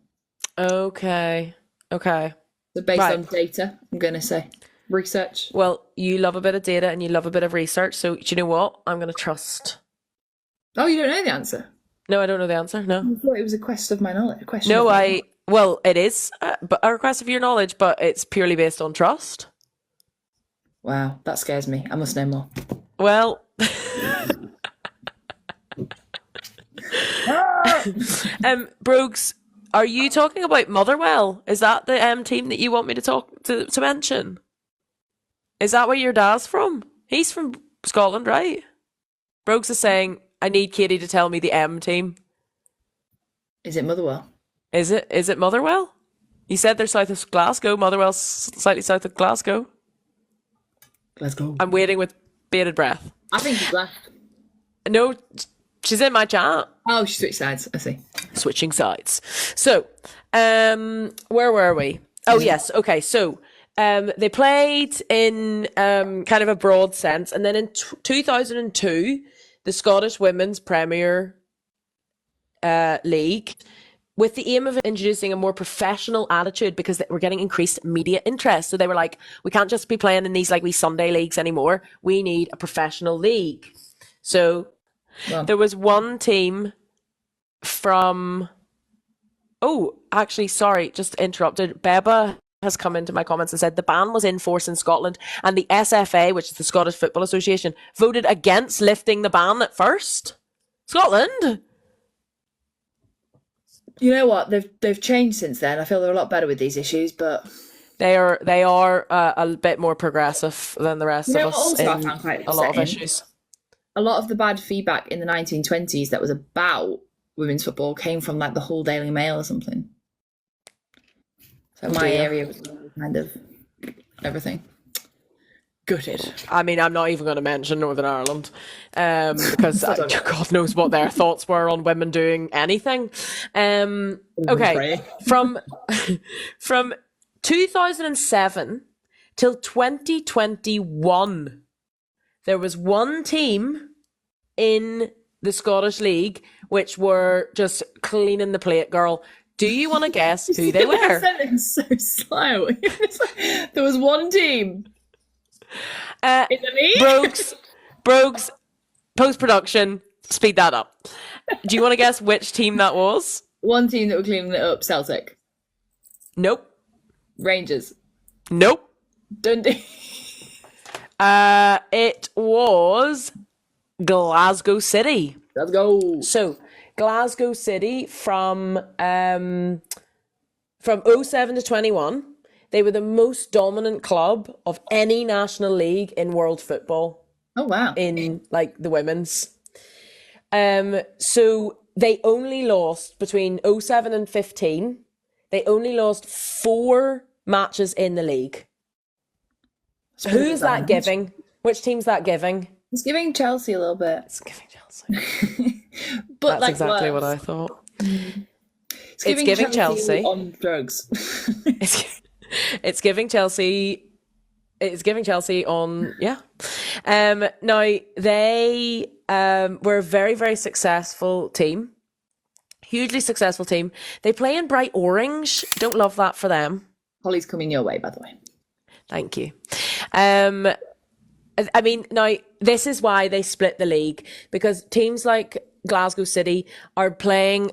Speaker 2: Okay.
Speaker 1: So based on data, I'm going to say research.
Speaker 2: Well, you love a bit of data and you love a bit of research, so do you know what? I'm going to trust.
Speaker 1: Oh, you don't know the answer?
Speaker 2: No, I don't know the answer. No.
Speaker 1: I thought it was a quest of my knowledge.
Speaker 2: Well, it is but a request of your knowledge, but it's purely based on trust.
Speaker 1: Wow, that scares me. I must know more.
Speaker 2: Well, Brogues, are you talking about Motherwell? Is that the team that you want me to talk to mention? Is that where your dad's from? He's from Scotland, right? Brogues is saying, I need Katie to tell me the M team.
Speaker 1: Is it Motherwell?
Speaker 2: Is it Motherwell? You said they're south of Glasgow. Motherwell's slightly south of Glasgow.
Speaker 1: Let's go.
Speaker 2: I'm waiting with bated breath.
Speaker 1: I think she's left.
Speaker 2: No, she's in my chat.
Speaker 1: Oh, she switched sides. I see.
Speaker 2: Switching sides. So, where were we? Oh, yes. Okay. So, they played in kind of a broad sense. And then in 2002, the Scottish Women's Premier League, with the aim of introducing a more professional attitude, because they were getting increased media interest. So they were like, we can't just be playing in these like wee Sunday leagues anymore. We need a professional league. So there was one team from... Oh, actually, sorry, just interrupted. Beba has come into my comments and said the ban was in force in Scotland, and the SFA, which is the Scottish Football Association, voted against lifting the ban at first. Scotland?
Speaker 1: You know what? They've changed since then. I feel they're a lot better with these issues, but
Speaker 2: they are a bit more progressive than the rest of us
Speaker 1: also
Speaker 2: in
Speaker 1: I found quite
Speaker 2: a lot of
Speaker 1: upsetting.
Speaker 2: issues.
Speaker 1: A lot of the bad feedback in the 1920s that was about women's football came from like the Hull Daily Mail or something. So my area was kind of everything. Gutted.
Speaker 2: I mean, I'm not even going to mention Northern Ireland because God knows what their thoughts were on women doing anything. Okay, from 2007 till 2021, there was one team in the Scottish League which were just cleaning the plate, girl. Do you want to guess who they were?
Speaker 1: It's so slow. There was one team. In the league?
Speaker 2: Brogues, post-production, speed that up. Do you want to guess which team that was?
Speaker 1: One team that were cleaning it up, Celtic.
Speaker 2: Nope.
Speaker 1: Rangers.
Speaker 2: Nope.
Speaker 1: Dundee.
Speaker 2: It was Glasgow City.
Speaker 1: Let's go.
Speaker 2: So, Glasgow City from 07 to 21, they were the most dominant club of any national league in world football.
Speaker 1: Oh, wow.
Speaker 2: In, like, the women's. So they only lost between 07 and 15. They only lost 4 matches in the league. Who is that giving? Which team's that giving?
Speaker 1: It's giving Chelsea a little bit.
Speaker 2: It's giving Chelsea.
Speaker 1: But
Speaker 2: that's
Speaker 1: like
Speaker 2: exactly what I thought.
Speaker 1: It's giving Chelsea on drugs.
Speaker 2: It's giving Chelsea. It's giving Chelsea on Now they were a very, very successful team, hugely successful team. They play in bright orange. Don't love that for them.
Speaker 1: Holly's coming your way, by the way.
Speaker 2: Thank you. I mean, now this is why they split the league, because teams like Glasgow City are playing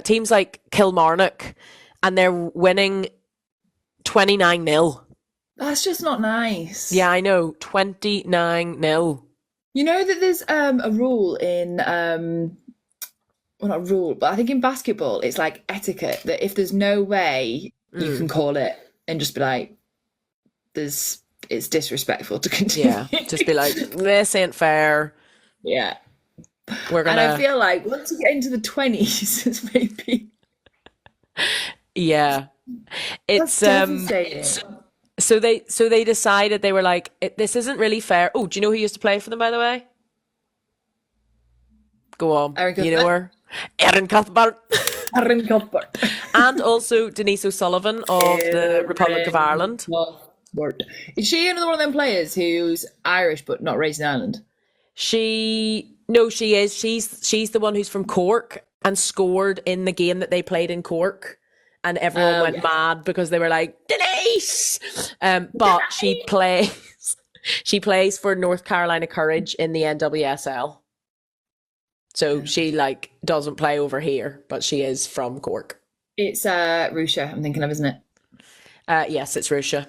Speaker 2: teams like Kilmarnock, and they're winning 29-0.
Speaker 1: That's just not nice.
Speaker 2: Yeah, I know. 29-0.
Speaker 1: You know that there's a rule in well, not a rule, but I think in basketball it's like etiquette that if there's no way you can call it and just be like, it's disrespectful to continue.
Speaker 2: Yeah, just be like, this ain't fair.
Speaker 1: Yeah.
Speaker 2: We're
Speaker 1: And I
Speaker 2: gonna,
Speaker 1: feel like once you get into the 20s, it's maybe
Speaker 2: yeah.
Speaker 1: that's
Speaker 2: It's
Speaker 1: devastating.
Speaker 2: so they decided, they were like, this isn't really fair. Oh, do you know who used to play for them, by the way? Go on,
Speaker 1: Aaron
Speaker 2: you know
Speaker 1: Cuthbert.
Speaker 2: her, Erin Cuthbert,
Speaker 1: Aaron Cuthbert.
Speaker 2: and also Denise O'Sullivan of the Republic of
Speaker 1: Aaron
Speaker 2: Ireland.
Speaker 1: Cuthbert. Is she another one of them players who's Irish but not raised in Ireland?
Speaker 2: She no, she is. She's the one who's from Cork and scored in the game that they played in Cork, and everyone
Speaker 1: Oh,
Speaker 2: went
Speaker 1: yeah.
Speaker 2: mad because they were like Denise. But she plays for North Carolina Courage in the NWSL. So she like doesn't play over here, but she is from Cork.
Speaker 1: It's Rusha, I'm thinking of, isn't it?
Speaker 2: Yes, it's Russia.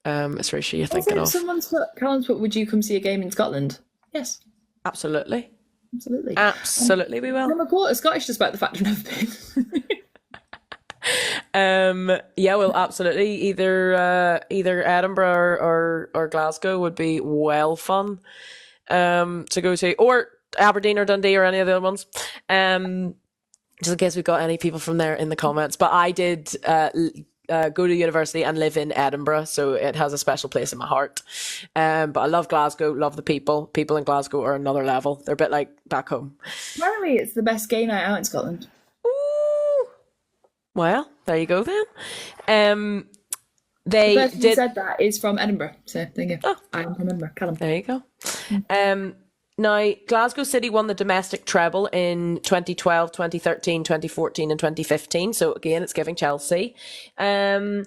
Speaker 2: It's Russia you're
Speaker 1: Also,
Speaker 2: thinking
Speaker 1: if
Speaker 2: of.
Speaker 1: someone's put, Callum's put, would you come see a game in Scotland? Yes,
Speaker 2: Absolutely.
Speaker 1: absolutely.
Speaker 2: Absolutely we will.
Speaker 1: I'm a quarter Scottish despite the fact I've never been.
Speaker 2: Yeah, well, absolutely. Either Edinburgh or Glasgow would be well fun to go to, or Aberdeen or Dundee or any of the other ones. Just in case we've got any people from there in the comments. But I did go to university and live in Edinburgh, so it has a special place in my heart. But I love Glasgow, love the people. People in Glasgow are another level. They're a bit like back home.
Speaker 1: Apparently, it's the best gay night out in Scotland.
Speaker 2: Ooh. Well, there you go then.
Speaker 1: The
Speaker 2: They
Speaker 1: person who
Speaker 2: did.
Speaker 1: said that is from Edinburgh, so there you go.
Speaker 2: Oh.
Speaker 1: I remember, Callum.
Speaker 2: There you go. Now, Glasgow City won the domestic treble in 2012, 2013, 2014 and 2015. So again, it's giving Chelsea. And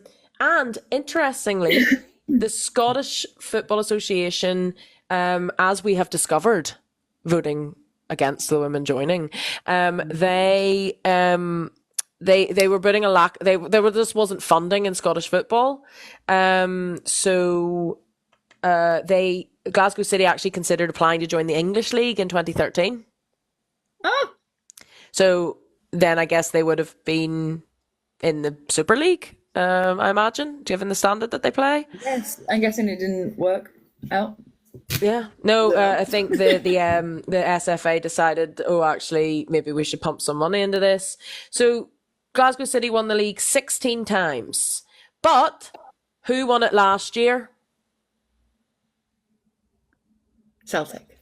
Speaker 2: interestingly, the Scottish Football Association, as we have discovered, voting against the women joining, they were putting a lack. There just wasn't funding in Scottish football, so Glasgow City actually considered applying to join the English League in 2013.
Speaker 1: Oh,
Speaker 2: So then I guess they would have been in the Super League, I imagine, given the standard that they play.
Speaker 1: yes. I'm guessing it didn't work out.
Speaker 2: Yeah. No, I think the SFA decided, oh, actually, maybe we should pump some money into this. So Glasgow City won the league 16 times. But who won it last year?
Speaker 1: Celtic.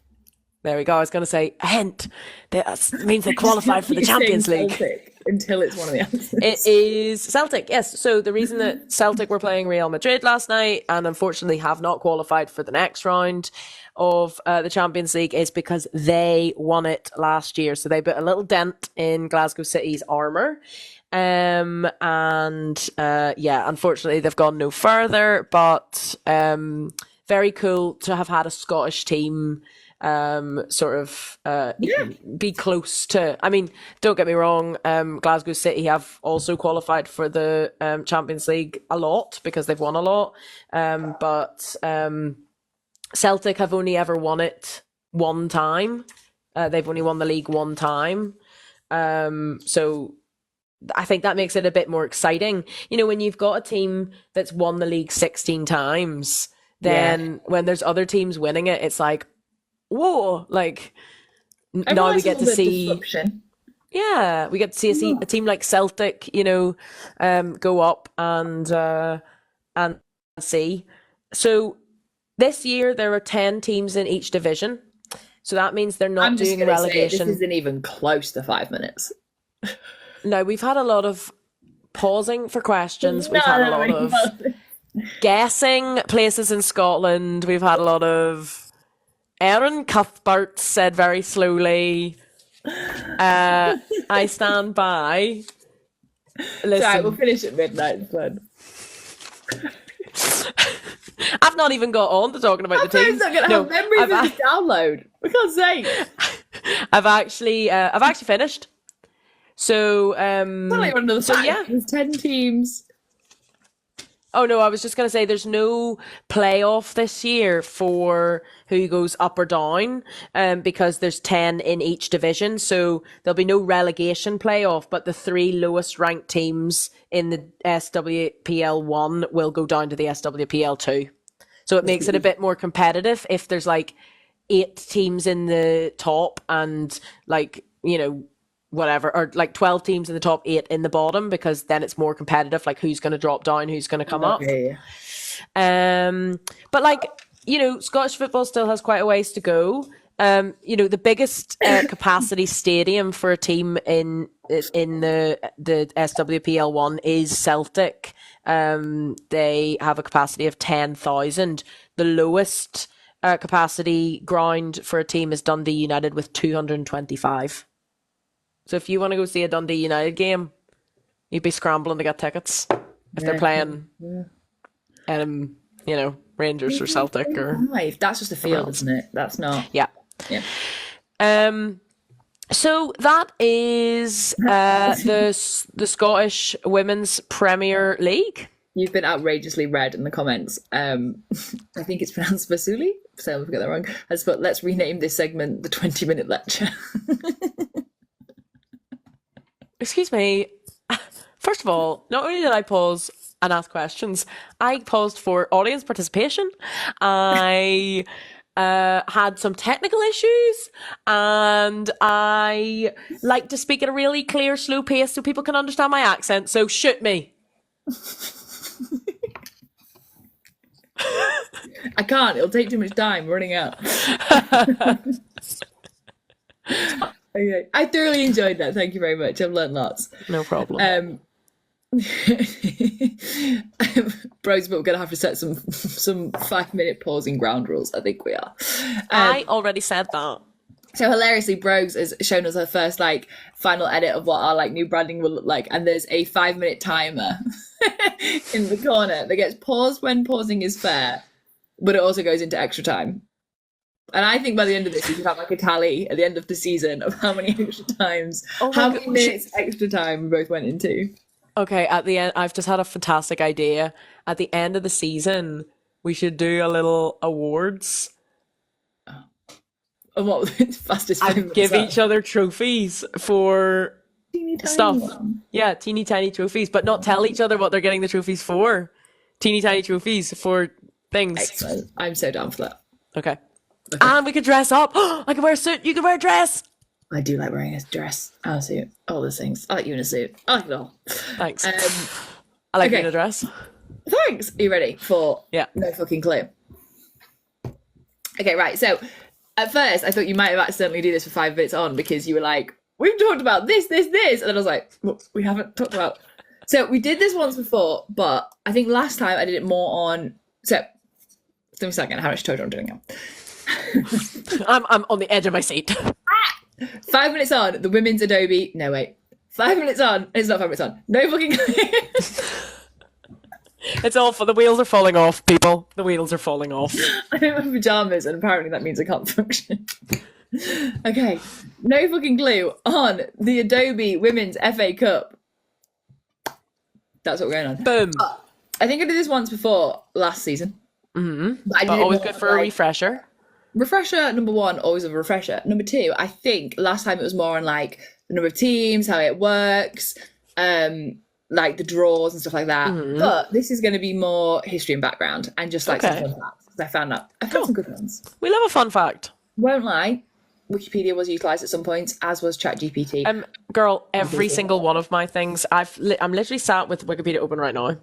Speaker 2: There we go. I was going to say a hint. That means they qualified for the Champions League.
Speaker 1: Celtic until it's one of the answers.
Speaker 2: It is Celtic, yes. So the reason that Celtic were playing Real Madrid last night and unfortunately have not qualified for the next round of the Champions League is because they won it last year. So they put a little dent in Glasgow City's armour. Yeah, unfortunately they've gone no further, but very cool to have had a Scottish team be close to. I mean, don't get me wrong, Glasgow City have also qualified for the Champions League a lot because they've won a lot, but Celtic have only ever won it one time. They've only won the league one time, so I think that makes it a bit more exciting. You know, when you've got a team that's won the league 16 times, then when there's other teams winning it, it's like, whoa, like now we get to see
Speaker 1: disruption.
Speaker 2: Yeah, we get to see a team like Celtic, you know, go up and see. So this year there are 10 teams in each division. So that means they're not doing relegation.
Speaker 1: This isn't even close to 5 minutes.
Speaker 2: Now, we've had a lot of pausing for questions. We've had a lot of guessing places in Scotland. We've had a lot of Erin Cuthbert said very slowly. I stand by. Listen,
Speaker 1: Right, we'll finish at midnight. It's fine.
Speaker 2: I've not even got on to talking about the teams.
Speaker 1: I'm not going to have memories of the download. For God's sake.
Speaker 2: I've actually finished. So,
Speaker 1: yeah, there's 10 teams.
Speaker 2: Oh no, I was just going to say there's no playoff this year for who goes up or down, because there's 10 in each division. So there'll be no relegation playoff, but the 3 lowest ranked teams in the SWPL 1 will go down to the SWPL 2. So it makes it a bit more competitive if there's like, 8 teams in the top and like, you know, whatever, or like 12 teams in the top, 8 in the bottom, because then it's more competitive, like who's going to drop down, who's going to come up. But like, you know, Scottish football still has quite a ways to go. You know, the biggest capacity stadium for a team in the SWPL1 is Celtic. They have a capacity of 10,000. The lowest capacity ground for a team is Dundee United with 225. So if you want to go see a Dundee United game, you'd be scrambling to get tickets if they're playing, you know, Rangers or Celtic or.
Speaker 1: That's just a field, isn't it? That's not.
Speaker 2: Yeah. So that is the Scottish Women's Premier League.
Speaker 1: You've been outrageously read in the comments. I think it's pronounced Vasuli, so I'll get that wrong. I just put, let's rename this segment the 20-minute lecture.
Speaker 2: Excuse me. First of all, not only did I pause and ask questions, I paused for audience participation. I had some technical issues, and I like to speak at a really clear, slow pace so people can understand my accent. So shoot me.
Speaker 1: I can't. It'll take too much time. We're running out. Okay. I thoroughly enjoyed that. Thank you very much. I've learned lots.
Speaker 2: No problem.
Speaker 1: Bros, but we're gonna have to set some 5-minute pausing ground rules. I think we are.
Speaker 2: I already said that.
Speaker 1: So hilariously, Brogues has shown us her first like final edit of what our like new branding will look like, and there's a 5-minute timer in the corner that gets paused when pausing is fair, but it also goes into extra time. And I think by the end of this, we should have like a tally at the end of the season of how many extra times, how many minutes extra time we both went into.
Speaker 2: Okay, at the end, I've just had a fantastic idea. At the end of the season, we should do a little awards.
Speaker 1: And what was the fastest?
Speaker 2: And give each other trophies for
Speaker 1: teeny tiny
Speaker 2: stuff.
Speaker 1: one.
Speaker 2: Yeah, teeny tiny trophies, but not tell each other what they're getting the trophies for. Teeny tiny trophies for things.
Speaker 1: Excellent. I'm so down for that.
Speaker 2: Okay. And we could dress up. I could wear a suit. You could wear a dress.
Speaker 1: I do like wearing a dress, a suit, all those things. I like you in a suit. I like it all.
Speaker 2: Thanks. I like you in a dress.
Speaker 1: Thanks. Are you ready for no fucking clue? Okay, right. So at first, I thought you might have accidentally do this for 5 minutes on because you were like, we've talked about this. And then I was like, well, we haven't talked about. So we did this once before, but I think last time I did it more on. So give me a second. How much total I'm doing now?
Speaker 2: I'm on the edge of my seat.
Speaker 1: 5 minutes on, the women's Adobe. No, wait. 5 minutes on. It's not 5 minutes on. No fucking.
Speaker 2: It's all for the wheels are falling off, people. The wheels are falling off.
Speaker 1: I'm in my pajamas, and apparently that means I can't function. Okay. No fucking clue on the Adobe Women's FA Cup. That's what we're going on.
Speaker 2: Boom.
Speaker 1: I think I did this once before last season.
Speaker 2: Mm-hmm. But always good for a refresher.
Speaker 1: Refresher, number one, always a refresher. Number two, I think last time it was more on like the number of teams, how it works, like the draws and stuff like that. Mm-hmm. But this is going to be more history and background and just like some fun facts. I found some good ones.
Speaker 2: We love a fun fact.
Speaker 1: Won't lie, Wikipedia was utilised at some points, as was ChatGPT.
Speaker 2: Girl, every single one of my things, I'm literally sat with Wikipedia open right now.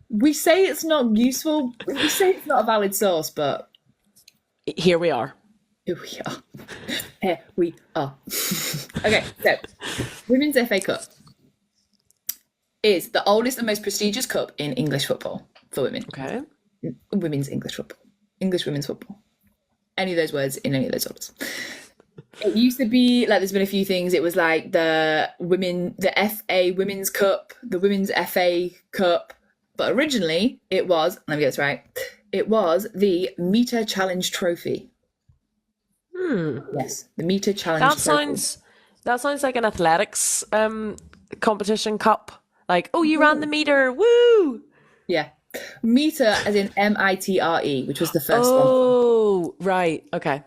Speaker 1: We say it's not useful. We say it's not a valid source, but
Speaker 2: here we are.
Speaker 1: Here we are. Here we are. Okay, so Women's FA Cup is the oldest and most prestigious cup in English football for women.
Speaker 2: Okay.
Speaker 1: Women's English football. English women's football. Any of those words in any of those orders. It used to be like there's been a few things. It was like the FA Women's Cup, the Women's FA Cup. But originally it was, let me get this right, it was the Meter Challenge Trophy. Yes, the Meter Challenge Trophy.
Speaker 2: That sounds like an athletics competition cup. Like, oh, you ran the meter, woo!
Speaker 1: Yeah. Meter as in MITRE, which was the first one.
Speaker 2: Oh, right, okay.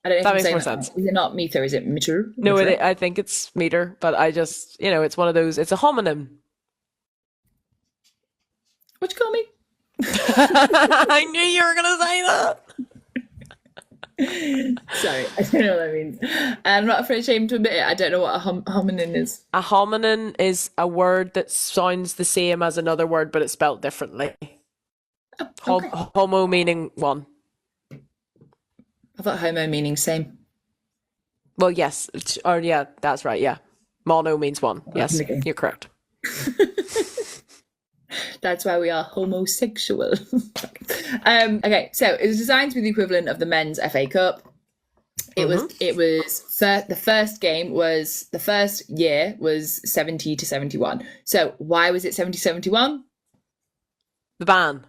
Speaker 1: I don't know if
Speaker 2: that
Speaker 1: I'm
Speaker 2: makes
Speaker 1: saying
Speaker 2: more sense.
Speaker 1: Is it not meter? Is it meter?
Speaker 2: No, I think it's meter, but I just, it's one of those, it's a homonym.
Speaker 1: What you call me?
Speaker 2: I knew you were going to say
Speaker 1: Sorry, I don't know what that means. I'm not afraid ashamed to admit it. I don't know what a hominin is.
Speaker 2: A hominin is a word that sounds the same as another word, but it's spelled differently.
Speaker 1: Okay.
Speaker 2: Homo meaning one.
Speaker 1: I thought homo meaning same.
Speaker 2: Well, yes. Or yeah, that's right. Yeah. Mono means one. Yes,
Speaker 1: Okay.
Speaker 2: you're correct.
Speaker 1: That's why we are homosexual. Okay, so it was designed to be the equivalent of the men's FA Cup. It was the first year was 70 to 71. So why was it 70-71?
Speaker 2: The ban.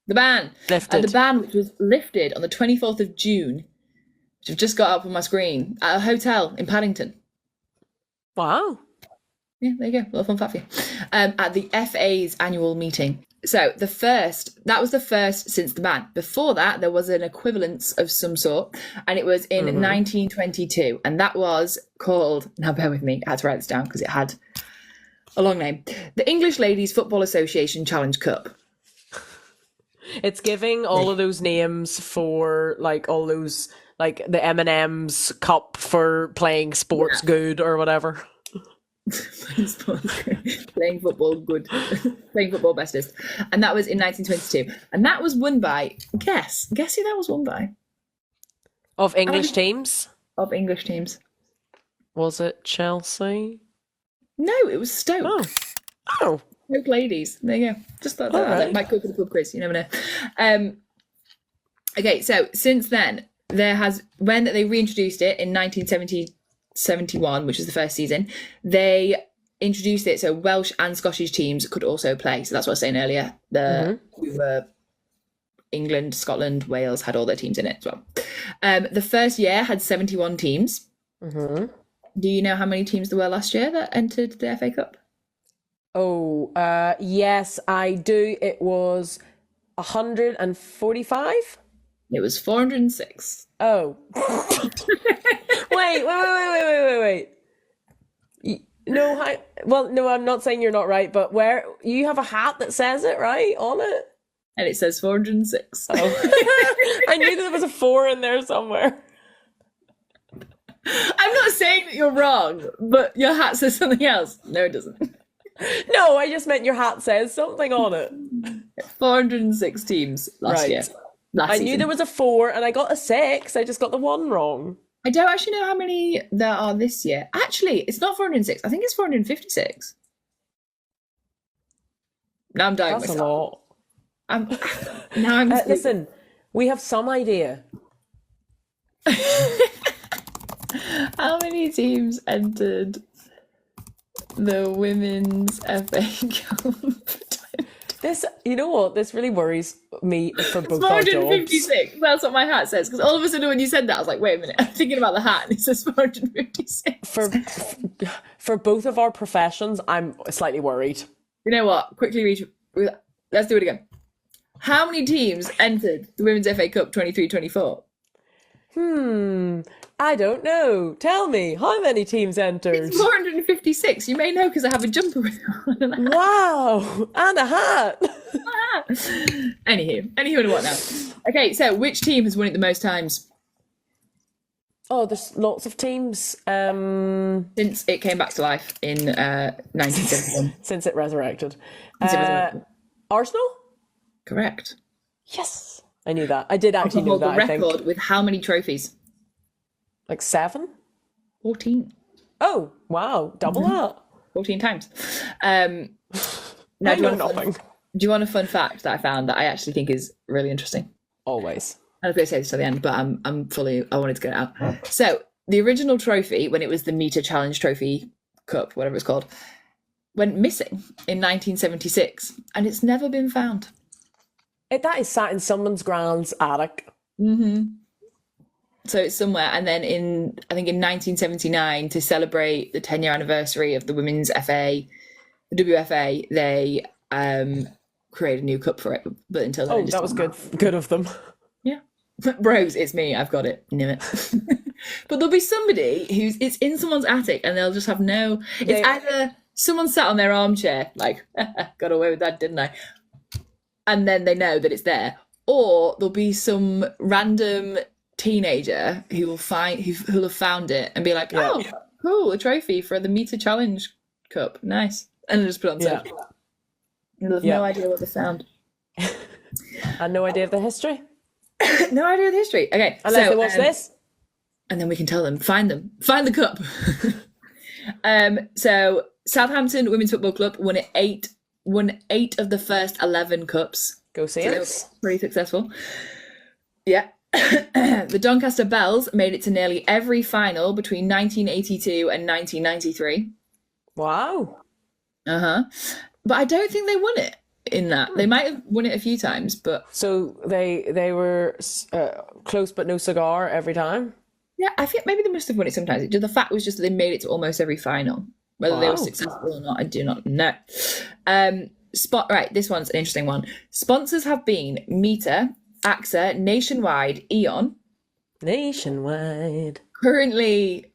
Speaker 1: The ban.
Speaker 2: Lifted.
Speaker 1: The ban, which was lifted on the 24th of June, which I've just got up on my that at a hotel in Paddington.
Speaker 2: Wow.
Speaker 1: Yeah, there you go. A little fun fact for you. At the FA's annual meeting. So that was the first since the ban. Before that, there was an equivalence of some sort, and it was in 1922, and that was called, now bear with me, I had to write this down because it had a long name, the English Ladies Football Association Challenge Cup.
Speaker 2: It's giving all of those names for like all those, like the M&M's cup for playing sports good or whatever.
Speaker 1: Playing football good. Playing football bestest. And that was in 1922. And that was won by, guess who that was won by?
Speaker 2: Of English teams?
Speaker 1: Of English teams.
Speaker 2: Was it Chelsea?
Speaker 1: No, it was Stoke.
Speaker 2: Oh.
Speaker 1: Stoke ladies. There you go. Just thought that. That might go for the pub quiz. You never know. Okay, so since then, when they reintroduced it in 1971, which was the first season, they introduced it so Welsh and Scottish teams could also play. So that's what I was saying earlier. We were England, Scotland, Wales had all their teams in it as well. The first year had 71 teams. Do you know how many teams there were last year that entered the FA Cup?
Speaker 2: Oh, yes, I do. It was 145?
Speaker 1: It was 406.
Speaker 2: Oh. Wait. No, I'm not saying you're not right, but where you have a hat that says it, right, on it?
Speaker 1: And it says 406.
Speaker 2: Oh. I knew there was a 4 in there somewhere.
Speaker 1: I'm not saying that you're wrong, but your hat says something else. No, it doesn't.
Speaker 2: No, I just meant your hat says something on it.
Speaker 1: 406 teams last year.
Speaker 2: I knew there was a 4 and I got a 6. I just got the 1 wrong.
Speaker 1: I don't actually know how many there are this year. Actually, it's not 406. I think it's 456. Now I'm dying
Speaker 2: That's
Speaker 1: myself.
Speaker 2: a lot.
Speaker 1: Listen,
Speaker 2: we have some idea.
Speaker 1: How many teams entered the Women's FA Cup?
Speaker 2: This, you know what? This really worries me for both our jobs.
Speaker 1: 456. That's what my hat says. Because all of a sudden, when you said that, I was like, "Wait a minute!" I'm thinking about the hat, and it says 456.
Speaker 2: For both of our professions, I'm slightly worried.
Speaker 1: You know what? Quickly read. Let's do it again. How many teams entered the Women's FA Cup 23-24?
Speaker 2: I don't know. Tell me, how many teams entered?
Speaker 1: It's 456. You may know because I have a jumper with on.
Speaker 2: Wow, and a hat.
Speaker 1: Anywho, what now? Okay, so which team has won it the most times?
Speaker 2: Oh, there's lots of teams.
Speaker 1: Since it came back to life in 1971.
Speaker 2: Since it resurrected. Arsenal?
Speaker 1: Correct.
Speaker 2: Yes. I knew that. I did actually know that, I think.
Speaker 1: Record with how many trophies?
Speaker 2: Like 7?
Speaker 1: 14.
Speaker 2: Oh, wow. Double that.
Speaker 1: 14 times.
Speaker 2: Now, do
Speaker 1: you want a fun fact that I found that I actually think is really interesting?
Speaker 2: Always.
Speaker 1: I was going to say this to the end, but I wanted to get it out. So the original trophy, when it was the Meter Challenge Trophy Cup, whatever it's called, went missing in 1976, and it's never been found.
Speaker 2: That is sat in someone's grand's attic.
Speaker 1: So it's somewhere, and then I think in 1979, to celebrate the 10-year anniversary of the Women's FA, the WFA, they created a new cup for it. But until then,
Speaker 2: that was good of them.
Speaker 1: Yeah, bros, it's me. I've got it. Knew it. But there'll be somebody it's in someone's attic, and they'll just have no. It's either someone sat on their armchair, like, got away with that, didn't I? And then they know that it's there, or there'll be some random teenager who'll have found it and be like,
Speaker 2: Yeah.
Speaker 1: oh, cool, a trophy for the Meter Challenge Cup, nice, and just put it on
Speaker 2: Yeah.
Speaker 1: social. You'll have
Speaker 2: Yeah.
Speaker 1: no idea what they found.
Speaker 2: And no idea of the history.
Speaker 1: No idea of the history. Okay,
Speaker 2: Unless they watch this.
Speaker 1: and then we can tell them, find the cup. So Southampton Women's Football Club won eight of the first 11 cups.
Speaker 2: Go
Speaker 1: So they were
Speaker 2: Saints.
Speaker 1: pretty successful. Yeah. The Doncaster Bells made it to nearly every final between 1982 and 1993.
Speaker 2: Wow.
Speaker 1: But I don't think they won it in that. They might have won it a few times, but
Speaker 2: So they were close but no cigar every time.
Speaker 1: yeah, I think maybe they must have won it sometimes. The fact was just that they made it to almost every final. Whether they were
Speaker 2: Wow.
Speaker 1: successful or not, I do not know. Right, this one's an interesting one. Sponsors have been Meter, AXA, Nationwide, Eon,
Speaker 2: Nationwide.
Speaker 1: currently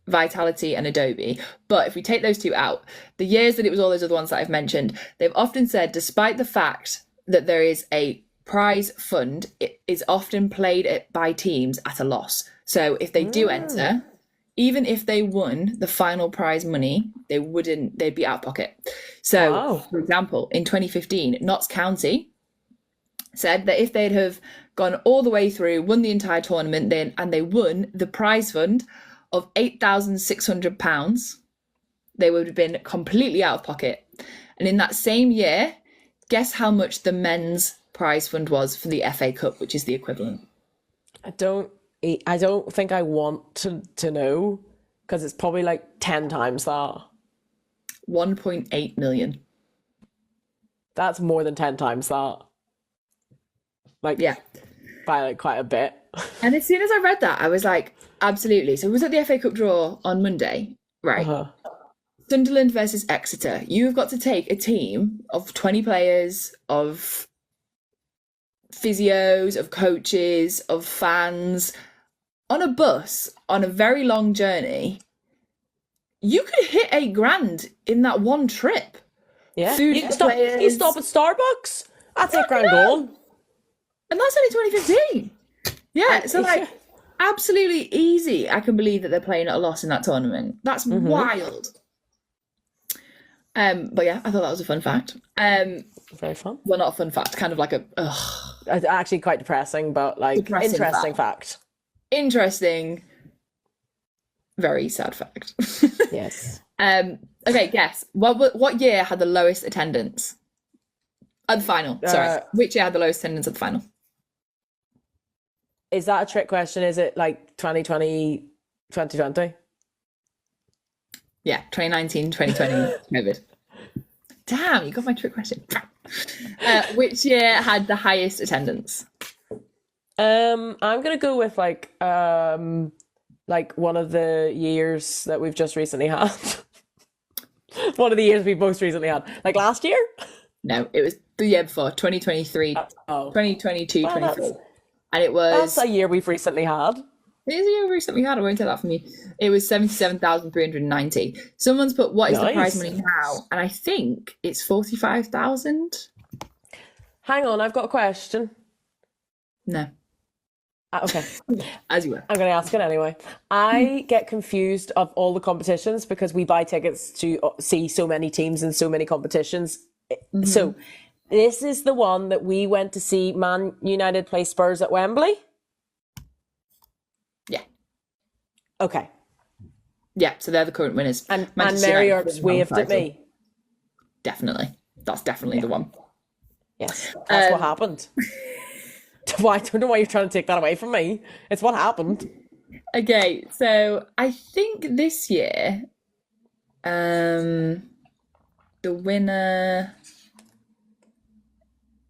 Speaker 1: Vitality and Adobe. But if we take those two out, the years that it was all those other ones that I've mentioned, they've often said, despite the fact that there is a prize fund, it is often played by teams at a loss. So if they do enter, even if they won the final prize money, they'd be out of pocket. So,
Speaker 2: Wow.
Speaker 1: for example, in 2015, Notts County said that if they'd have gone all the way through, won the entire tournament, and they won the prize fund of £8,600, they would have been completely out of pocket. And in that same year, guess how much the men's prize fund was for the FA Cup, which is the equivalent?
Speaker 2: I don't think I want to know because it's probably like 10 times that.
Speaker 1: 1.8 million.
Speaker 2: That's more than 10 times that. Like,
Speaker 1: Yeah.
Speaker 2: by like quite a bit.
Speaker 1: And as soon as I read that, I was like, absolutely. So it was at the FA Cup draw on Monday, right? Sunderland versus Exeter. You've got to take a team of 20 players, of physios, of coaches, of fans on a bus on a very long journey. You could hit £8,000 in that one trip.
Speaker 2: Yeah.
Speaker 1: Food
Speaker 2: You
Speaker 1: for
Speaker 2: stop
Speaker 1: players.
Speaker 2: at Starbucks. That's £8,000 gone.
Speaker 1: And that's only 2015. Yeah, so like absolutely easy. I can believe that they're playing at a loss in that tournament. That's wild. But yeah, I thought that was a fun fact.
Speaker 2: Very fun.
Speaker 1: Well, not a fun fact, kind of like a
Speaker 2: It's actually quite depressing, but like
Speaker 1: Depressing
Speaker 2: interesting fact.
Speaker 1: interesting, very sad fact.
Speaker 2: Yes.
Speaker 1: Okay, guess what year had the lowest attendance at the final? Sorry, which year had the lowest attendance at the final?
Speaker 2: Is that a trick question? Is it like 2020, 2020?
Speaker 1: Yeah, 2019, 2020, COVID. Damn, you got my trick question. Which year had the highest attendance?
Speaker 2: I'm gonna go with like one of the years that we've just recently had. One of the years we've most recently had. Like last year?
Speaker 1: No, it was the year before, 2023, 2022,
Speaker 2: Well,
Speaker 1: 23. And it was...
Speaker 2: That's a year we've recently had.
Speaker 1: It is a year we recently had. I won't take that from you. It was 77,390. Someone's put, what is the prize money now? And I think it's 45,000.
Speaker 2: Hang on, I've got a question.
Speaker 1: No,
Speaker 2: Okay,
Speaker 1: as you were.
Speaker 2: I'm going to ask it anyway. I get confused of all the competitions because we buy tickets to see so many teams and so many competitions. So this is the one that we went to see Man United play Spurs at Wembley?
Speaker 1: Yeah.
Speaker 2: Okay.
Speaker 1: Yeah, so they're the current winners.
Speaker 2: And
Speaker 1: Manchester
Speaker 2: Mary
Speaker 1: United
Speaker 2: Earps
Speaker 1: won the
Speaker 2: waved at
Speaker 1: title.
Speaker 2: me.
Speaker 1: Definitely. That's definitely the one.
Speaker 2: Yes, that's what happened. I don't know why you're trying to take that away from me. It's what happened.
Speaker 1: Okay, so I think this year, the winner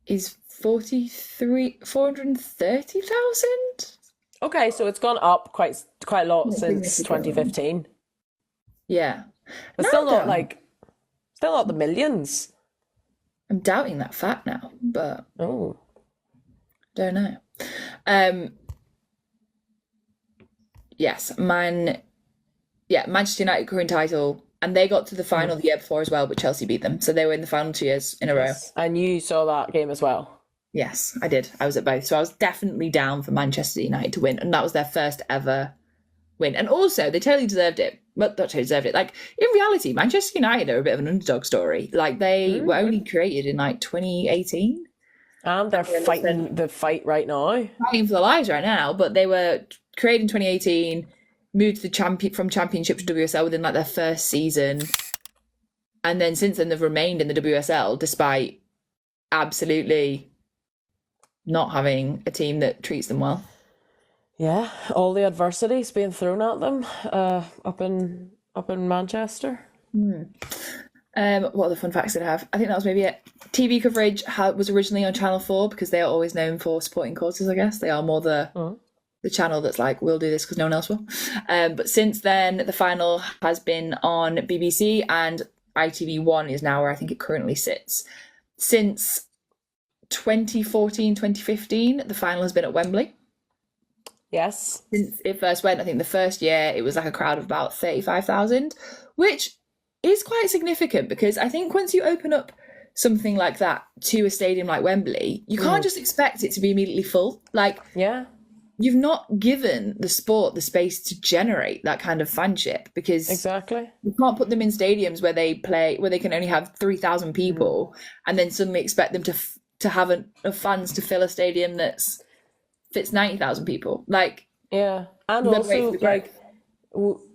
Speaker 1: is 430,000.
Speaker 2: Okay, so it's gone up quite a lot since 2015.
Speaker 1: Yeah,
Speaker 2: But still not the millions.
Speaker 1: I'm doubting that fact now, but
Speaker 2: Oh.
Speaker 1: don't know. Yes, Manchester United current title, and they got to the final the year before as well, but Chelsea beat them, so they were in the final 2 years in a row.
Speaker 2: And you saw that game as well.
Speaker 1: Yes, I did. I was at both. So I was definitely down for Manchester United to win. And that was their first ever win. And also, they totally deserved it. But not totally deserved it. Like, in reality, Manchester United are a bit of an underdog story. Like, they were only created in, like, 2018.
Speaker 2: And they're fighting the fight right now.
Speaker 1: Fighting for their lives right now. But they were created in 2018, moved to the from Championship to WSL within, like, their first season. And then since then, they've remained in the WSL despite absolutely not having a team that treats them well.
Speaker 2: Yeah, all the adversities being thrown at them up in Manchester.
Speaker 1: What other fun facts did I have? I think that was maybe it. TV coverage was originally on Channel 4 because they are always known for supporting causes, I guess. They are more the channel that's like, we'll do this because no one else will. But since then, the final has been on BBC, and ITV1 is now where I think it currently sits. Since 2014, 2015, the final has been at Wembley.
Speaker 2: Yes.
Speaker 1: Since it first went, I think the first year it was like a crowd of about 35,000, which is quite significant because I think once you open up something like that to a stadium like Wembley, you can't just expect it to be immediately full. Like,
Speaker 2: yeah,
Speaker 1: you've not given the sport the space to generate that kind of fanship because
Speaker 2: exactly
Speaker 1: you can't put them in stadiums where they can only have 3,000 people and then suddenly expect them to have enough fans to fill a stadium that's fits 90,000 people. Like,
Speaker 2: yeah, and also like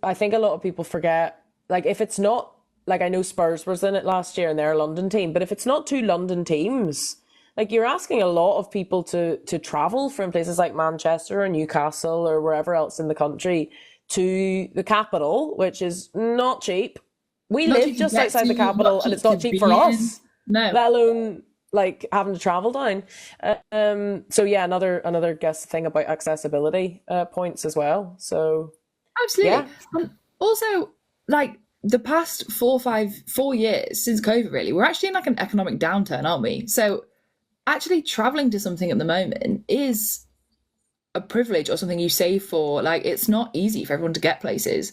Speaker 2: I think a lot of people forget, like, if it's not, like, I know Spurs was in it last year and they're a London team, but if it's not two London teams, like, you're asking a lot of people to travel from places like Manchester or Newcastle or wherever else in the country to the capital, which is not cheap. We live just outside the capital and it's not cheap for us.
Speaker 1: No.
Speaker 2: Let alone like having to travel down. So yeah, another guess thing about accessibility points as well. So
Speaker 1: absolutely.
Speaker 2: Yeah.
Speaker 1: Also, like, the past 4 years since COVID, really, we're actually in like an economic downturn, aren't we? So actually traveling to something at the moment is a privilege or something you save for. Like, it's not easy for everyone to get places.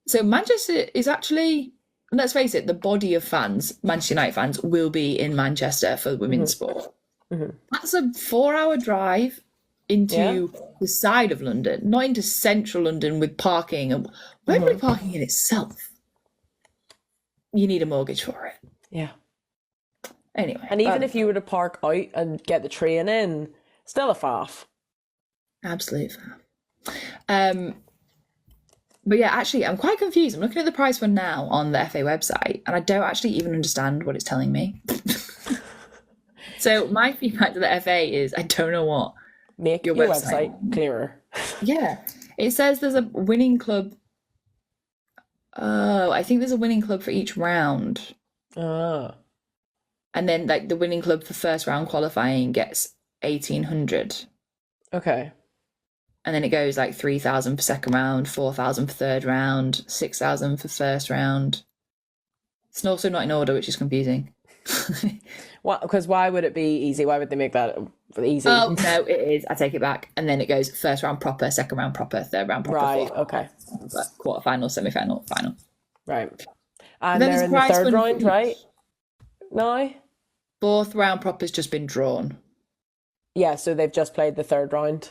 Speaker 1: So Manchester is actually, let's face it, the body of fans, Manchester United fans, will be in Manchester for women's sport. That's a 4-hour drive into the side of London, not into central London with parking. And Wembley parking in itself, you need a mortgage for it.
Speaker 2: Yeah.
Speaker 1: Anyway.
Speaker 2: And even if you were to park out and get the train in, still a faff.
Speaker 1: Absolute faff. But yeah, actually, I'm quite confused. I'm looking at the price one now on the FA website, and I don't actually even understand what it's telling me. So my feedback to the FA is, I don't know what.
Speaker 2: Make your website clearer.
Speaker 1: Yeah. It says there's a winning club. Oh, I think there's a winning club for each round.
Speaker 2: Oh.
Speaker 1: And then, like, the winning club for first round qualifying gets 1,800.
Speaker 2: Okay.
Speaker 1: And then it goes like 3,000 for second round, 4,000 for third round, 6,000 for first round. It's also not in order, which is confusing.
Speaker 2: What? Because why would it be easy? Why would they make that easy?
Speaker 1: Oh, no, it is. I take it back. And then it goes first round proper, second round proper, third round proper.
Speaker 2: Right, okay.
Speaker 1: Quarterfinal, semi-final, final.
Speaker 2: Right. And they're in the third round, right? No?
Speaker 1: Fourth round proper's just been drawn.
Speaker 2: Yeah, so they've just played the third round.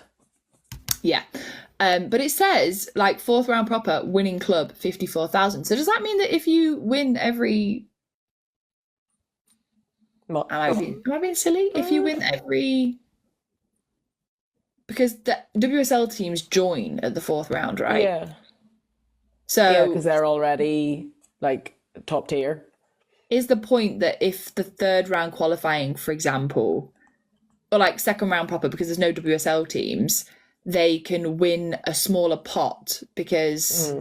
Speaker 1: Yeah. But it says, like, fourth round proper, winning club, 54,000. So does that mean that if you win every... Am I being silly? If you win every... Because the WSL teams join at the fourth round, right?
Speaker 2: Yeah.
Speaker 1: So...
Speaker 2: Yeah, because they're already, like, top tier.
Speaker 1: Is the point that if the third round qualifying, for example, or like second round proper, because there's no WSL teams, they can win a smaller pot because...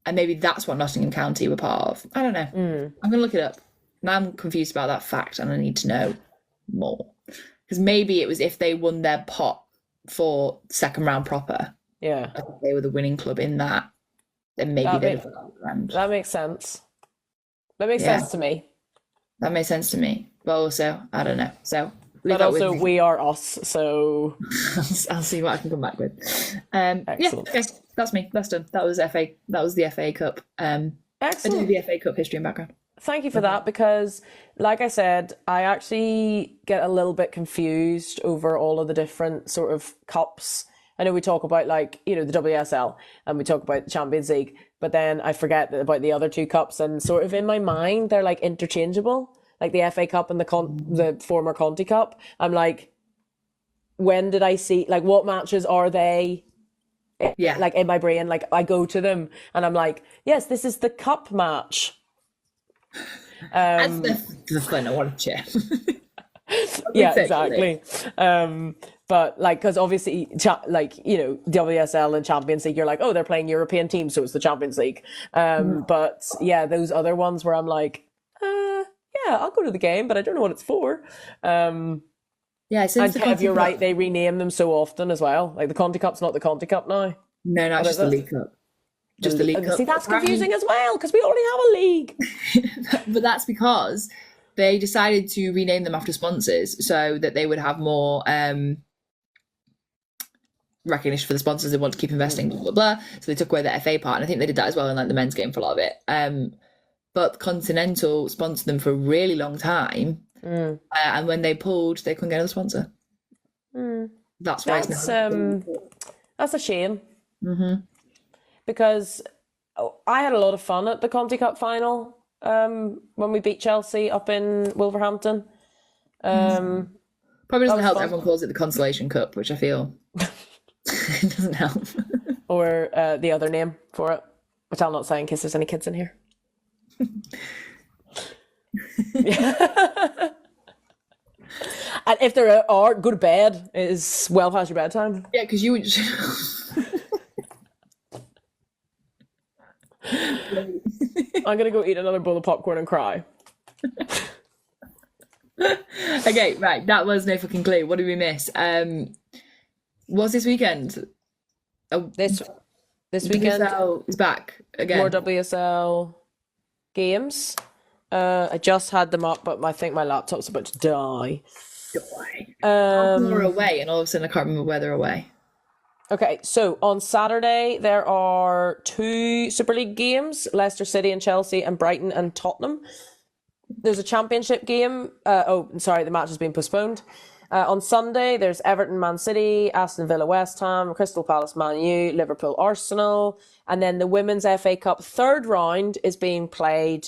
Speaker 1: And maybe that's what Nottingham County were part of. I don't know. I'm going to look it up. Now I'm confused about that fact and I need to know more. Because maybe it was if they won their pot for second round proper.
Speaker 2: Yeah.
Speaker 1: If they were the winning club in that, then maybe they'd have won that round.
Speaker 2: That makes sense. That makes sense to me.
Speaker 1: That makes sense to me. But also, I don't know. So...
Speaker 2: But also, we are us, so...
Speaker 1: I'll see what I can come back with.
Speaker 2: Excellent.
Speaker 1: Yeah, okay, that's me. That's done. That was the FA Cup. I
Speaker 2: Excellent.
Speaker 1: did the FA Cup history and background.
Speaker 2: Thank you for that, because, like I said, I actually get a little bit confused over all of the different sort of cups. I know we talk about, like, you know, the WSL, and we talk about the Champions League, but then I forget about the other two cups, and sort of in my mind they're like interchangeable, like the FA Cup and the former Conti Cup. I'm like, when did I see, like, what matches are they?
Speaker 1: Yeah.
Speaker 2: Like, in my brain, like, I go to them and I'm like, yes, this is the cup match.
Speaker 1: That's the fun of watching.
Speaker 2: Yeah, exactly. But, like, because obviously, like, you know, WSL and Champions League, you're like, oh, they're playing European teams, so it's the Champions League. But yeah, those other ones where I'm like, yeah, I'll go to the game, but I don't know what it's for.
Speaker 1: Yeah,
Speaker 2: And Kev, you're right, they rename them so often as well. Like, the Conti Cup's not the Conti Cup now.
Speaker 1: No, it's just the League Cup. Just the League Cup.
Speaker 2: See, that's confusing as well, because we already have a league.
Speaker 1: But that's because they decided to rename them after sponsors so that they would have more recognition for the sponsors. They want to keep investing, blah, blah, blah. So they took away the FA part, and I think they did that as well in, like, the men's game for a lot of it. But Continental sponsored them for a really long time. And when they pulled, they couldn't get another sponsor. That's why
Speaker 2: that's a shame. Because I had a lot of fun at the Conti Cup final when we beat Chelsea up in Wolverhampton.
Speaker 1: Probably doesn't help that everyone calls it the Consolation Cup, which I feel it doesn't help.
Speaker 2: Or the other name for it, which I'll not say in case there's any kids in here. And if there are, go to bed. It is well past your bedtime.
Speaker 1: Yeah, because you would.
Speaker 2: I'm gonna go eat another bowl of popcorn and cry.
Speaker 1: Okay, right. That was no fucking clue. What did we miss? What's this weekend?
Speaker 2: This weekend
Speaker 1: WSL is back again.
Speaker 2: more WSL games. I just had them up, but I think my laptop's about to die.
Speaker 1: We're away, and all of a sudden I can't remember where they're away.
Speaker 2: Okay, so on Saturday there are 2 Super League games: Leicester City and Chelsea, and Brighton and Tottenham. There's a championship game. The match has been postponed. On Sunday, there's Everton, Man City, Aston Villa, West Ham, Crystal Palace, Man U, Liverpool, Arsenal, and then the Women's FA Cup third round is being played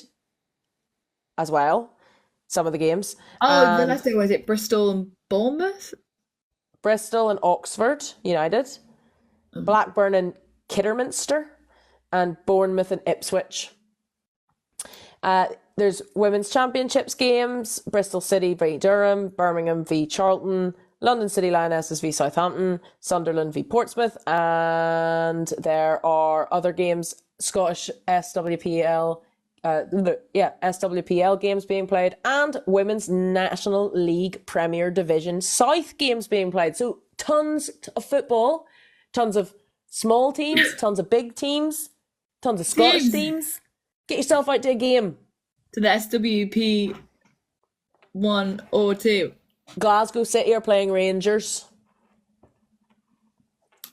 Speaker 2: as well. Some of the games.
Speaker 1: Oh, the last thing was it Bristol and Bournemouth?
Speaker 2: Bristol and Oxford United, Blackburn and Kidderminster, and Bournemouth and Ipswich. There's Women's Championships games: Bristol City v Durham, Birmingham v Charlton, London City Lionesses v Southampton, Sunderland v Portsmouth, and there are other games: Scottish SWPL games being played, and Women's National League Premier Division South games being played. So tons of football, tons of small teams, tons of big teams, tons of Scottish teams. Get yourself out to a game.
Speaker 1: To the SWP 1 or 2.
Speaker 2: Glasgow City are playing Rangers.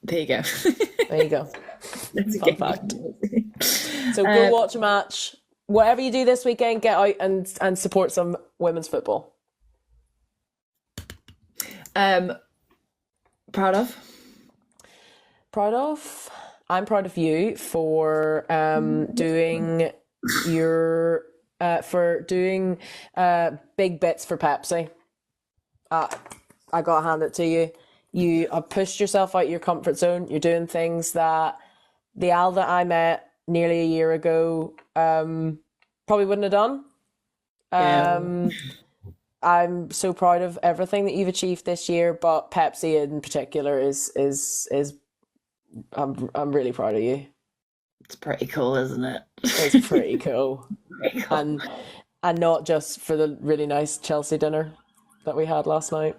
Speaker 1: There you go.
Speaker 2: There you go.
Speaker 1: That's a
Speaker 2: Fun
Speaker 1: game.
Speaker 2: fact. So go watch a match. Whatever you do this weekend, get out and support some women's football.
Speaker 1: Proud of?
Speaker 2: Proud of? I'm proud of you for doing your big bits for Pepsi. I gotta hand it to you. You have pushed yourself out your comfort zone. You're doing things that the Al that I met nearly a year ago probably wouldn't have done. I'm so proud of everything that you've achieved this year, but Pepsi in particular is I'm really proud of you.
Speaker 1: It's pretty cool, isn't it?
Speaker 2: It's pretty cool.
Speaker 1: Pretty cool.
Speaker 2: And not just for the really nice Chelsea dinner that we had last night.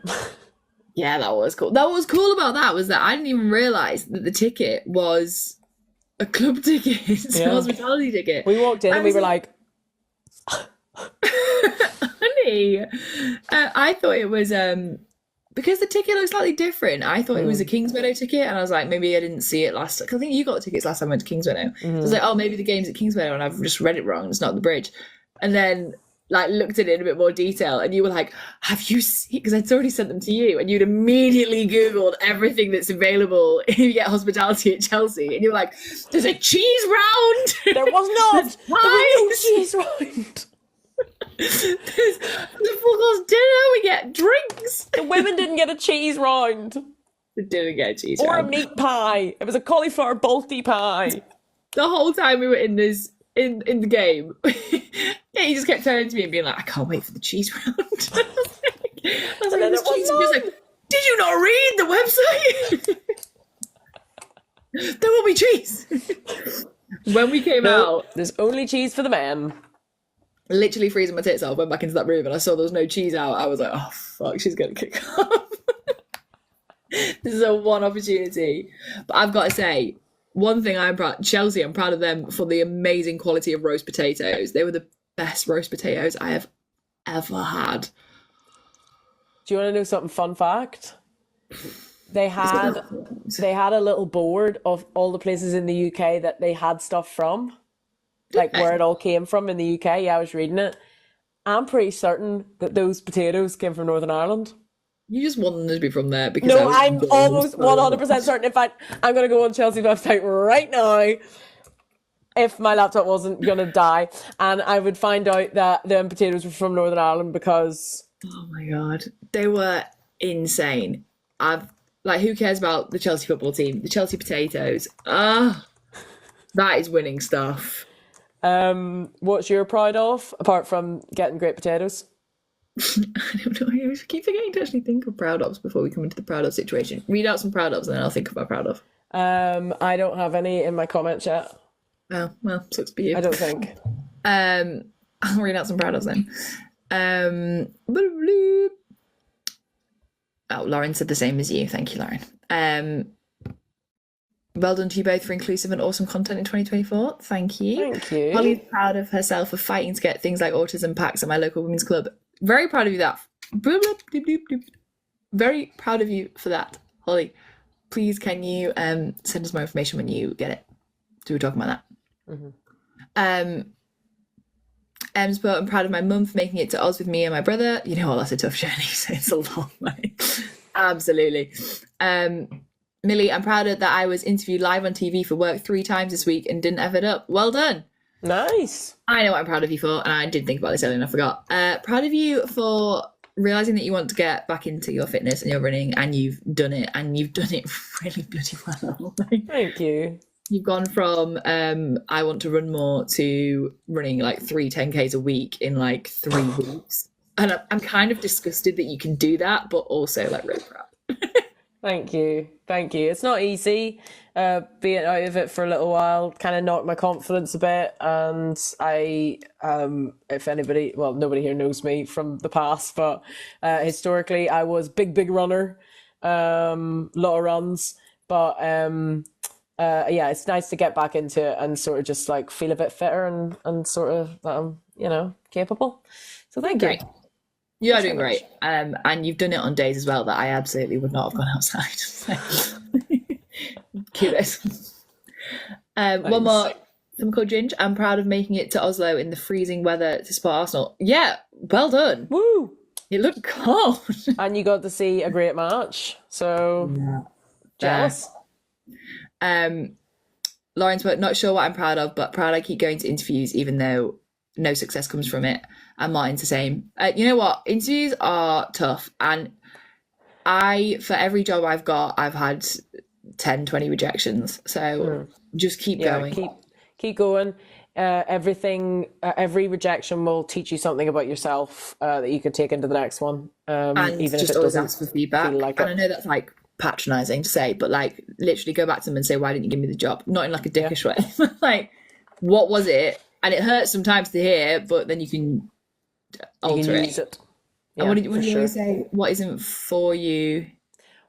Speaker 1: Yeah, that was cool. That was cool about that was that I didn't even realise that the ticket was a club ticket. It's a hospitality ticket.
Speaker 2: We walked in and we were like,
Speaker 1: honey, I thought it was because the ticket looks slightly different. I thought it was a Kingsmeadow ticket, and I was like, maybe I didn't see it last. Cause I think you got tickets last time I went to Kingsmeadow. So I was like, oh, maybe the game's at Kingsmeadow, and I've just read it wrong. It's not the Bridge. and then like looked at it in a bit more detail, and you were like, have you seen, because I'd already sent them to you, and you'd immediately Googled everything that's available if you get hospitality at Chelsea, and you were like, there's a cheese round.
Speaker 2: There was not. There was no cheese round.
Speaker 1: There's the full course dinner, we get drinks.
Speaker 2: The women didn't get a cheese round.
Speaker 1: They didn't get a cheese
Speaker 2: or
Speaker 1: round.
Speaker 2: a meat pie. It was a cauliflower balti pie.
Speaker 1: The whole time we were in this in the game, yeah, he just kept turning to me and being like, I can't wait for the cheese round. I was like, "There's cheese." He was like, did you not read the website? There will be cheese. When we came out,
Speaker 2: there's only cheese for the men.
Speaker 1: Literally freezing my tits off, went back into that room and I saw there was no cheese out. I was like, oh fuck, she's gonna kick off. This is a one opportunity. But I've got to say, one thing I'm proud, Chelsea, I'm proud of them for the amazing quality of roast potatoes. They were the best roast potatoes I have ever had.
Speaker 2: Do you want to know something fun fact? They had a little board of all the places in the UK that they had stuff from. Like where it all came from in the UK. Yeah, I was reading it. I'm pretty certain that those potatoes came from Northern Ireland.
Speaker 1: You just want them to be from there because
Speaker 2: no, I'm almost 100% certain. In fact, I'm going to go on Chelsea's website right now if my laptop wasn't going to die, and I would find out that them potatoes were from Northern Ireland because...
Speaker 1: Oh my God. They were insane. Who cares about the Chelsea football team? The Chelsea potatoes. That is winning stuff.
Speaker 2: What's you're proud of, apart from getting great potatoes?
Speaker 1: I don't know. I keep forgetting to actually think of proud ofs before we come into the proud of situation. Read out some proud ofs and then I'll think of my proud of.
Speaker 2: I don't have any in my comments yet.
Speaker 1: Oh, well, sucks for you.
Speaker 2: I don't think.
Speaker 1: I'll read out some proud ofs then. Lauren said the same as you. Thank you, Lauren. Well done to you both for inclusive and awesome content in 2024. Thank you.
Speaker 2: Thank you.
Speaker 1: Holly's proud of herself for fighting to get things like autism packs at my local women's club. Very proud of you that. Very proud of you for that, Holly. Please, can you send us more information when you get it? So we're talking about that. Mm-hmm. Em's put, I'm proud of my mum for making it to Oz with me and my brother. You know what, that's a tough journey, so it's a long way. Absolutely. Millie, I'm proud of that I was interviewed live on TV for work 3 times this week and didn't F it up. Well done.
Speaker 2: Nice.
Speaker 1: I know what I'm proud of you for, and I did think about this earlier and I forgot. Proud of you for realising that you want to get back into your fitness and your running, and you've done it, and you've done it really bloody well.
Speaker 2: Thank you.
Speaker 1: You've gone from I want to run more to running like 3 10Ks a week in like 3 weeks. And I'm kind of disgusted that you can do that, but also like really proud.
Speaker 2: Thank you. Thank you. It's not easy being out of it for a little while, kind of knocked my confidence a bit. And I, if anybody, well, nobody here knows me from the past, but historically I was big runner, lot of runs. But yeah, it's nice to get back into it and sort of just like feel a bit fitter and sort of, capable. So thank you.
Speaker 1: You are doing great. And you've done it on days as well that I absolutely would not have gone outside. Kudos. One more. Someone called Ginge. I'm proud of making it to Oslo in the freezing weather to support Arsenal. Yeah, well done.
Speaker 2: Woo!
Speaker 1: You look cold.
Speaker 2: And you got to see a great match. So jealous.
Speaker 1: Lauren's put, not sure what I'm proud of, but proud I keep going to interviews even though no success comes from it. And Martin's the same. You know what? Interviews are tough. And for every job I've got, I've had 10, 20 rejections. So just keep going.
Speaker 2: Keep going. Every rejection will teach you something about yourself that you can take into the next one.
Speaker 1: And
Speaker 2: even
Speaker 1: just
Speaker 2: if it
Speaker 1: always
Speaker 2: doesn't
Speaker 1: ask for feedback.
Speaker 2: feel like
Speaker 1: and I know that's like patronizing to say, but like literally go back to them and say, why didn't you give me the job? Not in like a dickish way. Like, what was it? And it hurts sometimes to hear, but then you can alter
Speaker 2: use it.
Speaker 1: Yeah, and what do you always say? What isn't for you?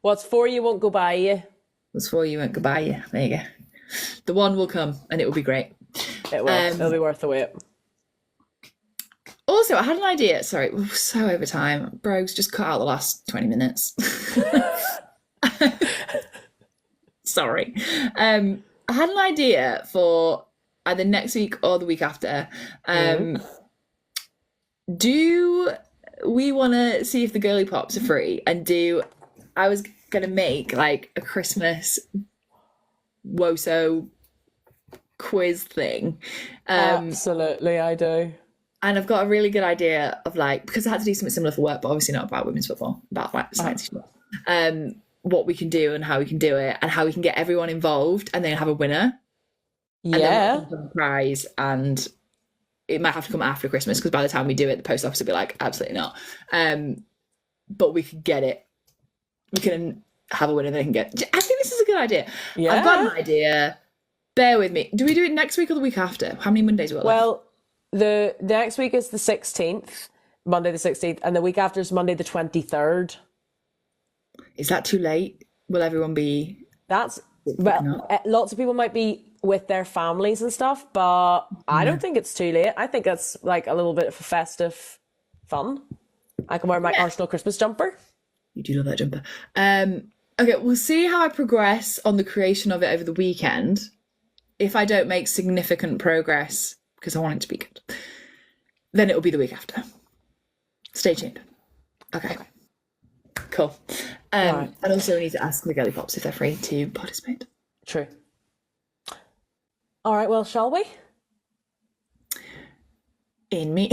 Speaker 2: What's for you won't go by you.
Speaker 1: What's for you won't go by you. There you go. The one will come and it will be great.
Speaker 2: It will. It'll be worth the wait.
Speaker 1: Also, I had an idea. Sorry, we're so over time. Brogues, just cut out the last 20 minutes. Sorry. I had an idea for either next week or the week after. Do we want to see if the girly pops are free and do? I was gonna make like a Christmas WOSO quiz thing.
Speaker 2: Absolutely, I do.
Speaker 1: And I've got a really good idea of like, because I had to do something similar for work, but obviously not about women's football, about like science stuff. What we can do and how we can do it and how we can get everyone involved and then have a winner.
Speaker 2: Yeah.
Speaker 1: And then a prize, and it might have to come after Christmas because by the time we do it, the post office will be like, absolutely not. But we could get it. We can have a winner that can get. I think this is a good idea.
Speaker 2: Yeah.
Speaker 1: I've got an idea. Bear with me. Do we do it next week or the week after? How many Mondays we got left?
Speaker 2: Well, the next week is the 16th, Monday the 16th, and the week after is Monday the 23rd.
Speaker 1: Is that too late? Will everyone be?
Speaker 2: Well, lots of people might be with their families and stuff, but I don't think it's too late. I think it's like a little bit of a festive fun. I can wear my Arsenal Christmas jumper.
Speaker 1: You do love that jumper. Okay, we'll see how I progress on the creation of it over the weekend. If I don't make significant progress, because I want it to be good, then it'll be the week after. Stay tuned. Okay. Cool.
Speaker 2: Right.
Speaker 1: And also we need to ask the girly pops if they're free to participate.
Speaker 2: True. All right, well, shall we?
Speaker 1: In me.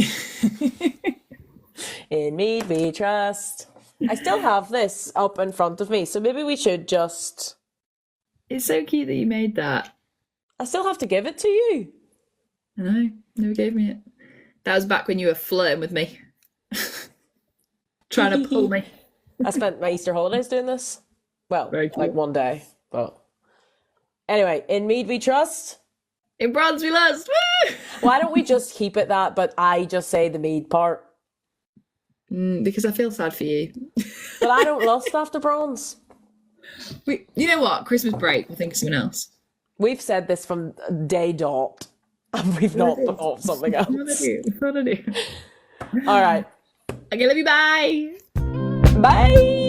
Speaker 2: In me we trust. I still have this up in front of me, so maybe we should just...
Speaker 1: It's so cute that you made that.
Speaker 2: I still have to give it to you.
Speaker 1: I know. Never gave me it. That was back when you were flirting with me. Trying to pull me.
Speaker 2: I spent my Easter holidays doing this. Well,
Speaker 1: Very cool.
Speaker 2: like one day, but... Anyway, in Mead we trust.
Speaker 1: In bronze we lust. Woo!
Speaker 2: Why don't we just keep it that, but I just say the Mead part?
Speaker 1: Because I feel sad for you.
Speaker 2: But I don't lust after bronze.
Speaker 1: You know what? Christmas break, we'll think of something else.
Speaker 2: We've said this from day dot, and we've not thought of something else.
Speaker 1: What do I do?
Speaker 2: All right.
Speaker 1: Okay, love you. Bye.
Speaker 2: Bye.